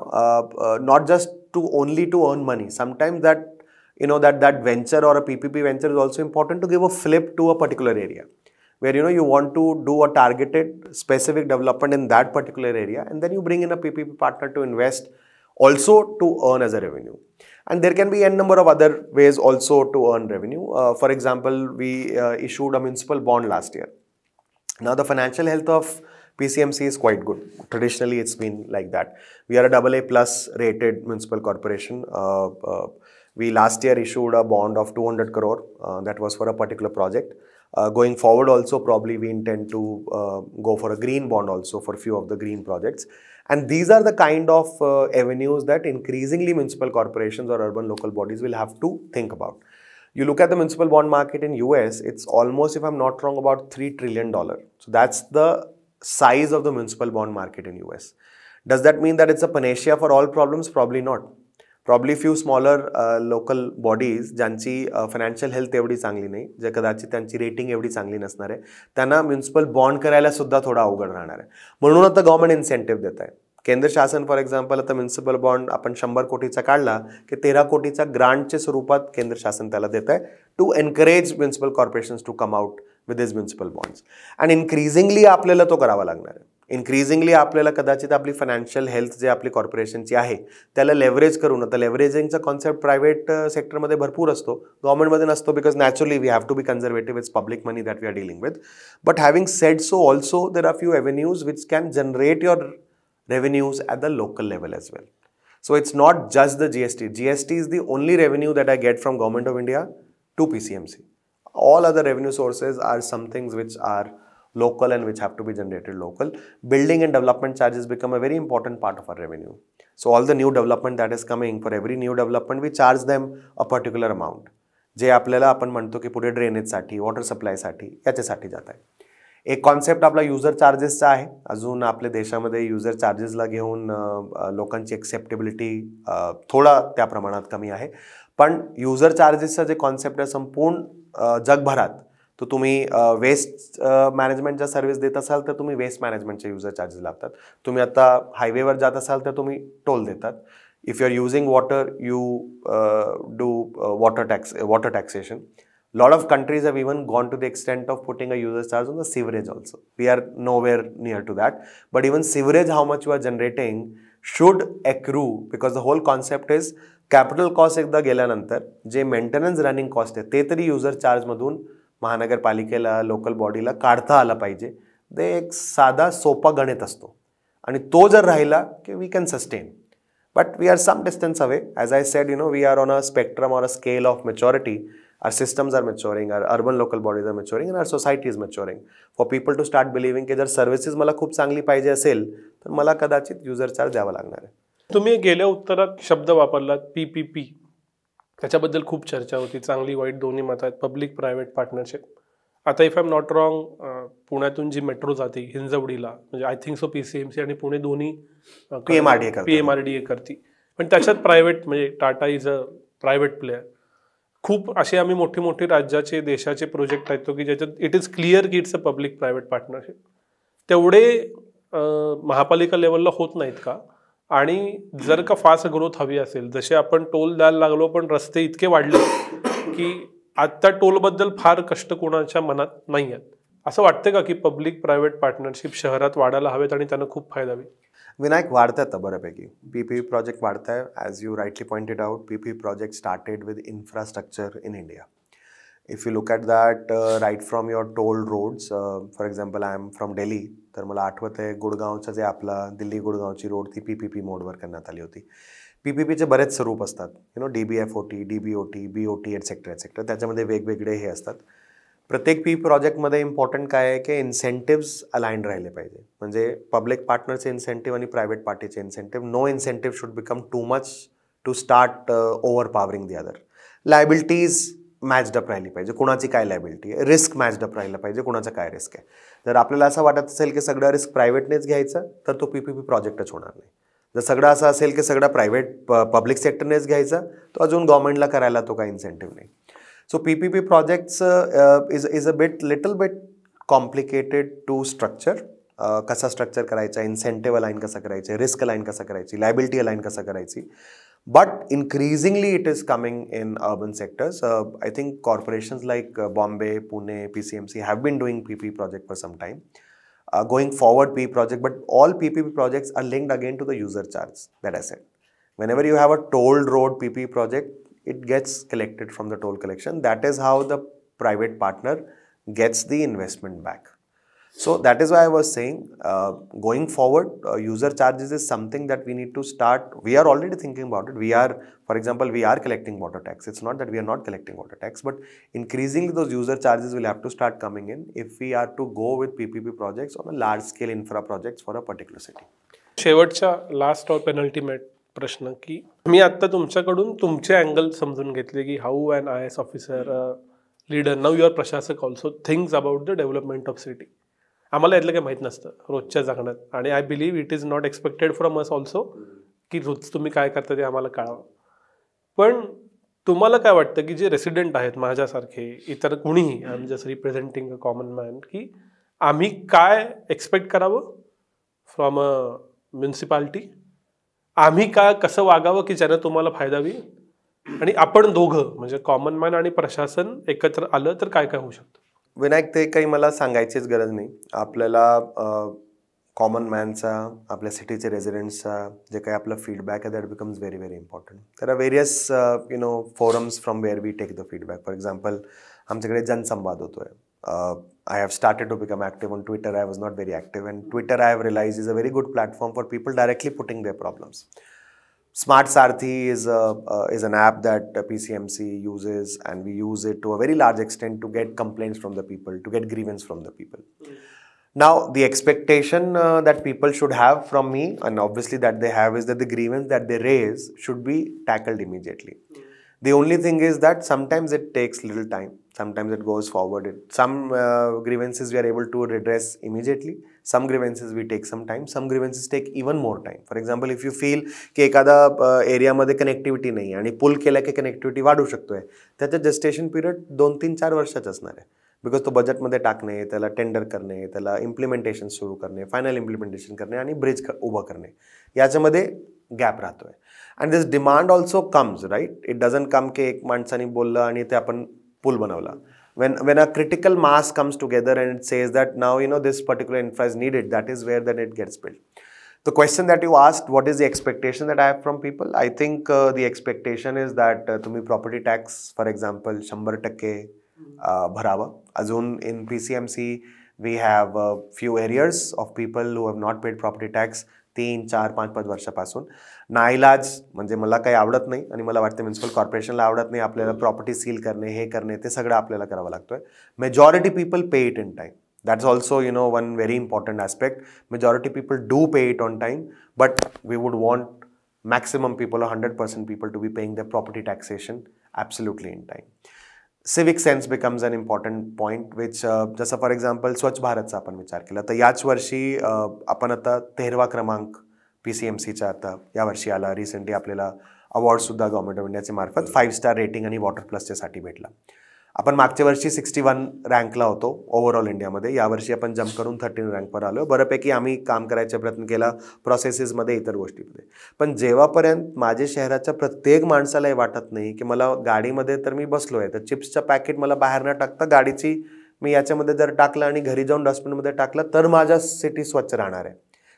not just to earn money. Sometimes that venture or a PPP venture is also important to give a flip to a particular area, where you want to do a targeted specific development in that particular area, and then you bring in a PPP partner to invest also to earn as a revenue. And there can be n number of other ways also to earn revenue. For example, we issued a municipal bond last year. Now, the financial health of PCMC is quite good. Traditionally, it's been like that. We are a AA plus rated municipal corporation. We last year issued a bond of 200 crore. That was for a particular project. Going forward also, probably we intend to go for a green bond also for few of the green projects. And these are the kind of avenues that increasingly municipal corporations or urban local bodies will have to think about. You look at the municipal bond market in US, it's almost, if I'm not wrong, about $3 trillion. So that's the size of the municipal bond market in US. Does that mean that it's a panacea for all problems? Probably not. Probably few smaller local bodies ज्यांची फायनान्शियल हेल्थ एवढी चांगली नाही, जे कदाचित त्यांची रेटिंग एवढी चांगली नसणार आहे, त्यांना म्युनिसिपल बॉन्ड करायला सुद्धा थोडा अवघड राहणार आहे. म्हणून आता गव्हर्नमेंट इन्सेंटिव्ह देत आहे. केंद्र शासन फॉर एक्झाम्पल आता म्युनिसिपल बॉन्ड आपण 100 कोटीचा काढला की 13 कोटीचा ग्रांटच्या स्वरूपात केंद्र शासन त्याला देत आहे to encourage municipal corporations to come out with this municipal bonds. And increasingly आपल्याला तो करावा लागणार आहे. इन्क्रीजिंगली आपल्याला कदाचित आपली फायनान्शियल हेल्थ जे आपली कॉर्पोरेशनची आहे त्याला लेव्हरेज करून, आता लेव्हरेजिंगचा कॉन्सेप्ट प्रायव्हेट सेक्टरमध्ये भरपूर असतो, गव्हर्नमेंटमध्ये नसतो, because naturally we have to be conservative. It's public money that we are dealing with. But having said so, also there are few avenues which can generate your revenues at the local level as well. So it's not just the GST. GST is the only revenue that I get from Government of India to PCMC. All other revenue sources are some things which are local and which have to be generated local. Building and development charges become a very important part of our revenue. So all the new development that is coming, for every new development we charge them a particular amount. जे आपल्याला आपण म्हणतो की पुढे ड्रेनेजसाठी, वॉटर सप्लायसाठी, याच्यासाठी जात आहे. एक कॉन्सेप्ट आपला युजर चार्जेसचा आहे. अजून आपल्या देशामध्ये युजर चार्जेसला घेऊन लोकांची एक्सेप्टेबिलिटी थोडा त्या प्रमाणात कमी आहे. पण युजर चार्जेसचा जे कॉन्सेप्ट आहे संपूर्ण जगभरात, तो तुम्ही वेस्ट मॅनेजमेंटच्या सर्व्हिस देत असाल तर तुम्ही वेस्ट मॅनेजमेंटचे युजर चार्जेस लागतात. तुम्ही आता हायवेवर जात असाल तर तुम्ही टोल देतात. If you are using water you do water taxation. Lot of countries have even gone to the extent of putting a user charge on the sewerage also. We are nowhere near to that. But even sewerage, how much you are generating should accrue, because the whole concept is capital cost एकदा गेल्यानंतर जे मेंटेनन्स रनिंग कॉस्ट आहे ते तरी युजर चार्जमधून महानगरपालिकेला, लोकल बॉडीला काढता आला पाहिजे. ते एक साधा सोपा गणित असतो आणि तो जर राहिला की we can sustain. But we are some distance away. As I said, we are on a spectrum or a scale of maturity. Our systems are maturing, our urban local bodies are maturing, and our society is maturing. For people to start believing की जर सर्व्हिसेस मला खूप चांगली पाहिजे असेल तर मला कदाचित युजर चार्ज द्यावा लागणार आहे. तुम्ही गेल्या उत्तरात शब्द वापरलात PPP. त्याच्याबद्दल खूप चर्चा होती, चांगली वाईट दोन्ही मत आहेत. Public private partnership. आता if I am not wrong, पुण्यातून जी मेट्रो जाते हिंजवडीला, म्हणजे आय थिंक सो PCMC आणि पुणे दोन्ही PMRDA करते. पण त्याच्यात प्रायव्हेट म्हणजे Tata is a private player. खूप असे आम्ही मोठी मोठी राज्याचे देशाचे प्रोजेक्ट आहेत की ज्याच्यात इट इज क्लिअर की it's a public private partnership. तेवढे महापालिका लेवलला होत नाहीत का? आणि जर का फास्ट ग्रोथ हवी असेल, जसे आपण टोल द्यायला लागलो पण रस्ते इतके वाढले की आता टोलबद्दल फार कष्ट कोणाच्या मनात नाही आहेत, असं वाटतं का की पब्लिक प्रायव्हेट पार्टनरशिप शहरात वाढायला हवेत आणि त्यांना खूप फायदा होईल? विनायक, वाढतात बऱ्यापैकी. PPP प्रोजेक्ट वाढत आहे. As you rightly pointed out, PPP project started with infrastructure in India. If you look at that right from your toll roads, for example I am from Delhi, तर मला आठवत आहे गुडगावचं जे आपला दिल्ली गुडगावची रोड ती PPP मोडवर करण्यात आली होती. PPPचे बरेच स्वरूप असतात, DBFOT, DBOT, BOT etcetera etcetera. त्याच्यामध्ये वेगवेगळे हे असतात. प्रत्येक प्रोजेक्टमध्ये इम्पॉर्टंट काय आहे की इन्सेंटिव्स अलाइंड राहिले पाहिजे. म्हणजे पब्लिक पार्टनरचे इन्सेंटिव्ह आणि प्रायव्हेट पार्टीचे incentive, no incentive should become too much to start overpowering the other. Liabilities matched up राहिली पाहिजे, कुणाची काय लायबिलिटी आहे. रिस्क मॅच्ड अप राहिलं पाहिजे, कुणाचं काय रिस्क आहे. जर आपल्याला असं वाटत असेल की सगळं रिस्क प्रायव्हेटनेच घ्यायचं तर तो PPP प्रोजेक्टच होणार नाही. जर सगळं असं असेल की सगळं प्रायव्हेट पब्लिक सेक्टरनेच घ्यायचं तर अजून गव्हर्नमेंटला करायला तो काही इन्सेंटिव्ह नाही. So PPP projects is a little bit complicated to structure. कसा स्ट्रक्चर करायचा, इन्सेंटिव्ह अलाइन कसा करायचे, रिस्क अलाइन कसा करायची, लायबिलिटी अलाइन कसा करायची. But increasingly it is coming in urban sectors. I think corporations like Bombay, Pune, PCMC have been doing PPP project for some time. Going forward, PPP project, but all PPP projects are linked again to the user charge that I said. Whenever you have a tolled road PPP project, it gets collected from the toll collection. That is how the private partner gets the investment back. So that is why I was saying, going forward, user charges is something that we need to start. We are already thinking about it. For example, we are collecting water tax. It's not that we are not collecting water tax, but increasingly those user charges will have to start coming in if we are to go with PPP projects on a large scale infra projects for a particular city. शेवटचा लास्ट और पेनल्टीमेट प्रश्न की मी आता तुमच्याकडून तुमचे अँगल समजून घेतले की how an IAS officer, leader, now your प्रशासक also thinks about the development of city. आम्हाला यातलं काही माहीत नसतं रोजच्या जगण्यात, आणि I believe it is not expected from us also की रोज तुम्ही काय करता ते आम्हाला कळावं. पण तुम्हाला काय वाटतं की जे रेसिडेंट आहेत माझ्यासारखे, इतर कुणीही, I am just representing a common man, की आम्ही काय एक्सपेक्ट करावं फ्रॉम अ म्युन्सिपाल्टी, आम्ही काय कसं वागावं की ज्यानं तुम्हाला फायदा होईल, आणि आपण दोघं म्हणजे कॉमन मॅन आणि प्रशासन एकत्र आलं तर काय काय होऊ शकतं? विनायक, ते काही मला सांगायचीच गरज नाही. आपल्याला कॉमन मॅनचा, आपल्या सिटीचे रेसिडेंट्सचा जे काही आपलं फीडबॅक आहे that becomes very very important. There are various forums from where we take the feedback. For example, आमच्याकडे जनसंवाद होतोय. I have started to become active on Twitter. I was not very active, and Twitter, I have realized, is a very good platform for people directly putting their problems. Smart Sarthi is an app that PCMC uses, and we use it to a very large extent to get complaints from the people, to get grievance from the people. Now, the expectation that people should have from me, and obviously that they have, is that the grievance that they raise should be tackled immediately. The only thing is that sometimes it takes little time. Sometimes it goes forward. Some grievances we are able to redress immediately. Some grievances we take some time. Some grievances take even more time. For example, if you feel की एखादा एरियामध्ये कनेक्टिव्हिटी नाही आणि पुल केला की कनेक्टिव्हिटी वाढू शकतोय, त्याचं जस्टेशन पिरियड 2-3-4 वर्षाचं असणार आहे. बिकॉज तो बजेटमध्ये टाकणे, त्याला टेंडर करणे, त्याला इम्प्लिमेंटेशन सुरू करणे, फायनल इम्प्लिमेंटेशन करणे आणि ब्रिज उभं करणे, याच्यामध्ये गॅप राहतोय. And this demand also comes, right. It doesn't come की एक माणसाने बोललं आणि ते आपण पूल बनवला. When a critical mass comes together and it says that now this particular infra is needed, that is where then it gets built. The question that you asked, what is the expectation that I have from people? I think the expectation is that तुम्ही property tax, for example, 100% भरावा. अजून in PCMC we have a few areas of people who have not paid property tax 3, 4, 5 वर्षापासून. नाईलाज म्हणजे मला काही आवडत नाही आणि मला वाटतं म्युन्सिपल कॉर्पोरेशनला आवडत नाही, आपल्याला प्रॉपर्टी सील करणे, हे करणे, ते सगळं आपल्याला करावं लागतोय. Majority people pay it in time. That's also one very important aspect. Majority people do pay it on time, but we would want maximum people or 100% people to be paying their property taxation absolutely in time. Civic sense becomes an important point, which जसं फॉर एक्झाम्पल स्वच्छ भारतचा आपण विचार केला तर याच वर्षी आपण आता 13वा क्रमांक PCMCचा आता यावर्षी आला. रिसेंटली आपल्याला अवॉर्डसुद्धा गव्हर्नमेंट ऑफ इंडियाच्या मार्फत 5 स्टार रेटिंग आणि वॉटर प्लसच्यासाठी भेटला. आपण मागच्या वर्षी 61 रँकला होतो ओव्हरऑल इंडियामध्ये. यावर्षी आपण जम्प करून 13 रँकवर आलो. बऱ्यापैकी आम्ही काम करायचा प्रयत्न केला प्रोसेसेसमध्ये, इतर गोष्टीमध्ये. पण जेव्हापर्यंत माझ्या शहराच्या प्रत्येक माणसाला हे वाटत नाही की मला गाडीमध्ये तर मी बसलो आहे तर चिप्सचं पॅकेट मला बाहेर न टाकता गाडीची मी याच्यामध्ये जर टाकलं आणि घरी जाऊन डस्टबिनमध्ये टाकलं तर माझ्या सिटी स्वच्छ राहणार आहे,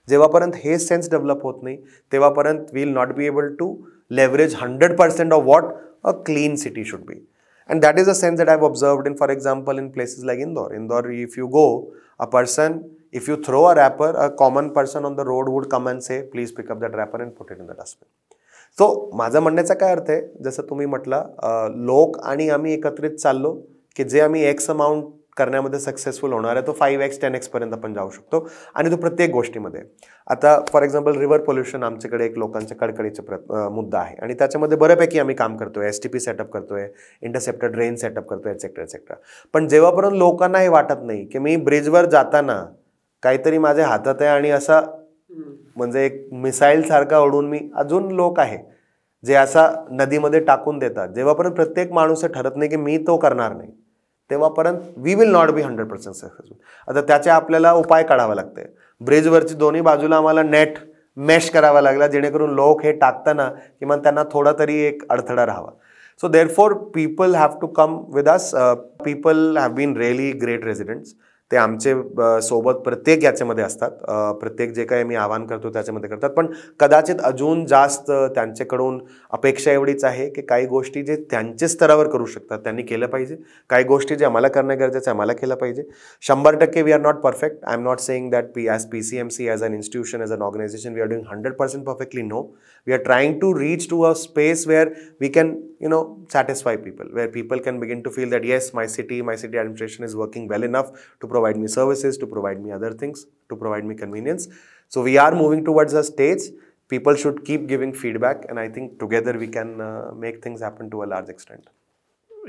जेव्हापर्यंत हे सेन्स डेव्हलप होत नाही तेव्हापर्यंत we will not be able to leverage 100% of what a clean city should be. And that is a sense that I've observed in, for example, in places like Indore. Indore, if you go, a person, if you throw a wrapper, a common person on the road would come and say, please pick up that wrapper and put it in the dustbin. So, माझा म्हणण्याचा काय अर्थ आहे, जसं तुम्ही म्हटलं, लोक आणि आम्ही एकत्रित चाललो की जे आम्ही एक्स अमाऊंट करण्यामध्ये सक्सेसफुल होणार आहे तो 5x 10x पर्यंत आपण जाऊ शकतो आणि तो प्रत्येक गोष्टीमध्ये. आता फॉर एक्झाम्पल रिव्हर पोल्युशन आमच्याकडे एक लोकांच्या कळकळीचा मुद्दा आहे आणि त्याच्यामध्ये बऱ्यापैकी आम्ही काम करतोय. STP सेटअप करतोय, इंटरसेप्टर ड्रेन सेटअप करतोय, एक्सेट्रा एक्सेट्रा. पण जेव्हापर्यंत लोकांना हे वाटत नाही की मी ब्रिजवर जाताना काहीतरी माझ्या हातात आहे आणि असा म्हणजे एक मिसाईल सारखा उडून मी, अजून लोक आहे जे असा नदीमध्ये टाकून देतात, जेव्हापर्यंत प्रत्येक माणूस ठरत नाही की मी तो करणार नाही तेव्हापर्यंत we will not be 100% successful. आता त्याचे आपल्याला उपाय काढावा लागते. ब्रिजवरची दोन्ही बाजूला आम्हाला नेट मेश करावा लागला जेणेकरून लोक हे टाकताना किंवा त्यांना थोडा तरी एक अडथळा राहावा. So therefore people have to come with us. People have been really great residents. ते आमचे सोबत प्रत्येक याच्यामध्ये असतात. प्रत्येक जे काही मी आवाहन करतो त्याच्यामध्ये करतात. पण कदाचित अजून जास्त त्यांच्याकडून अपेक्षा एवढीच आहे की काही गोष्टी जे त्यांच्या स्तरावर करू शकतात त्यांनी केलं पाहिजे. काही गोष्टी जे आम्हाला करणं गरजेचं आहे आम्हाला केलं पाहिजे. 100% we are not perfect. I am not saying that as PCMC, as an institution, as an organization we are doing 100% perfectly. No. We are trying to reach to a space where we can, satisfy people, where people can begin to feel that yes, my city administration is working well enough to provide me services, to provide me other things, to provide me convenience. So we are moving towards a stage. People should keep giving feedback, and I think together we can make things happen to a large extent.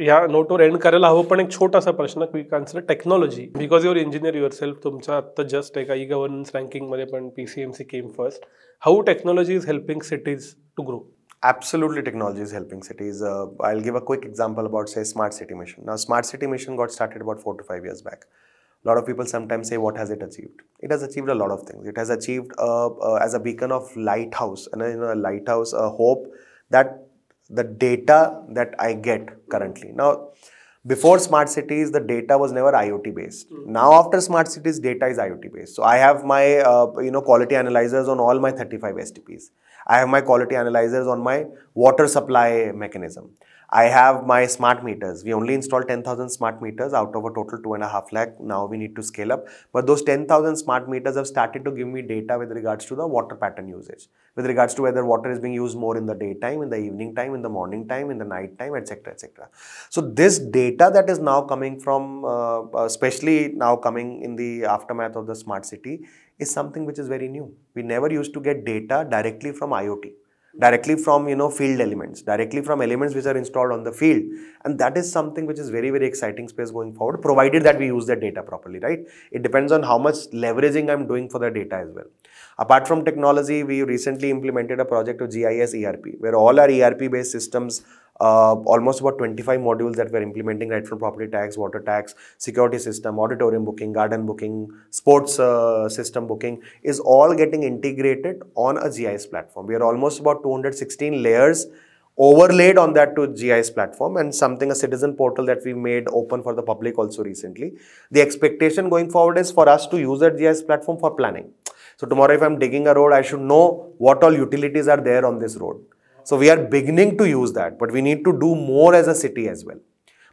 या नोटवर एंड करायला हवं, पण एक छोटासा प्रश्न, quick answer. Technology, because your engineer your तुमचा आत्ता जस्ट एका ई गव्हर्नन्स रँकिंगमध्ये पण PCMC came first. How technology is helping cities to grow? Absolutely, technology is helping cities. I'll give a quick example about, say, Smart City Mission. Now, Smart City Mission got started about 4 to 5 years back. A lot of people sometimes say, what has it achieved? It has achieved a lot of things. It has achieved as a beacon of lighthouse, and a lighthouse, a hope that the data that I get currently. Now, before smart cities, the data was never IoT based. Now, after smart cities, data is IoT based. So I have my quality analyzers on all my 35 STPs. I have my quality analyzers on my water supply mechanism. I have my smart meters. We only installed 10,000 smart meters out of a total 2.5 lakh. Now we need to scale up. But those 10,000 smart meters have started to give me data with regards to the water pattern usage, with regards to whether water is being used more in the daytime, in the evening time, in the morning time, in the night time, etc., etc. So this data that is now coming from, especially now coming in the aftermath of the smart city, is something which is very new. We never used to get data directly from IoT. directly from field elements, directly from elements which are installed on the field. And that is something which is very, very exciting space going forward, provided that we use the data properly, right? It depends on how much leveraging I'm doing for the data as well. Apart from technology, we recently implemented a project of GIS ERP, where all our ERP based systems, almost about 25 modules that we're implementing, right from property tax, water tax, security system, auditorium booking, garden booking, sports system booking, is all getting integrated on a GIS platform. We are almost about 216 layers overlaid on that to GIS platform, and a citizen portal that we made open for the public also recently. The expectation going forward is for us to use that GIS platform for planning. So tomorrow if I'm digging a road, I should know what all utilities are there on this road. So we are beginning to use that, but we need to do more as a city as well.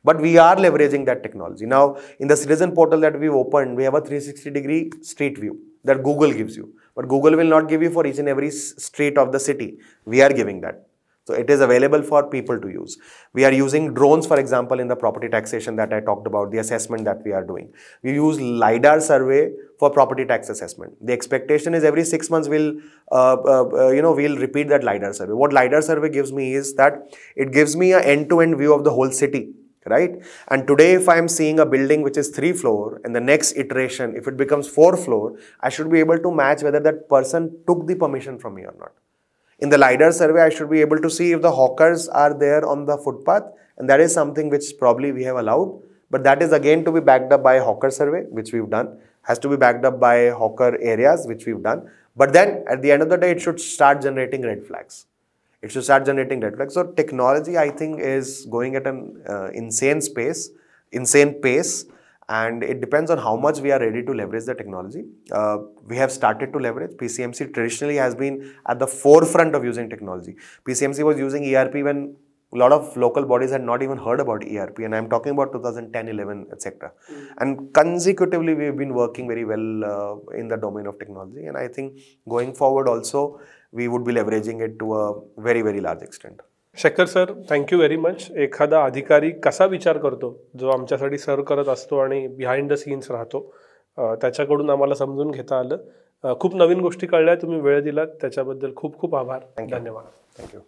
But we are leveraging that technology. Now, in the citizen portal that we've opened, we have a 360-degree street view that Google gives you. But Google will not give you for each and every street of the city. We are giving that. So it is available for people to use. We are using drones, for example, in the property taxation that I talked about, the assessment that we are doing. We use LiDAR survey for property tax assessment. The expectation is every 6 months we'll repeat that LiDAR survey. What LiDAR survey gives me is that it gives me an end-to-end view of the whole city, right? And today, if I'm seeing a building which is 3 floor, and the next iteration, if it becomes 4 floor, I should be able to match whether that person took the permission from me or not. In the LiDAR survey, I should be able to see if the hawkers are there on the footpath, and that is something which probably we have allowed. But that is again to be backed up by a hawker survey, which we've done, has to be backed up by hawker areas, which we've done. But then at the end of the day, it should start generating red flags. It should start generating red flags. So technology, I think, is going at an insane pace, and it depends on how much we are ready to leverage the technology. We have started to leverage. PCMC traditionally has been at the forefront of using technology. PCMC was using ERP when a lot of local bodies had not even heard about ERP, and I'm talking about 2010, 11, etc. And consecutively, we've been working very well in the domain of technology, and I think going forward also, we would be leveraging it to a very, very large extent. Shekhar sir, thank you very much. एखादा अधिकारी कसा विचार करतो जो आमच्यासाठी सर्व करत असतो आणि बिहाइंड द सीन्स राहतो, त्याच्याकडून आम्हाला समजून घेता आलं. खूप नवीन गोष्टी कळल्या, तुम्ही वेळ दिलात त्याच्याबद्दल खूप खूप आभार. धन्यवाद. थँक्यू.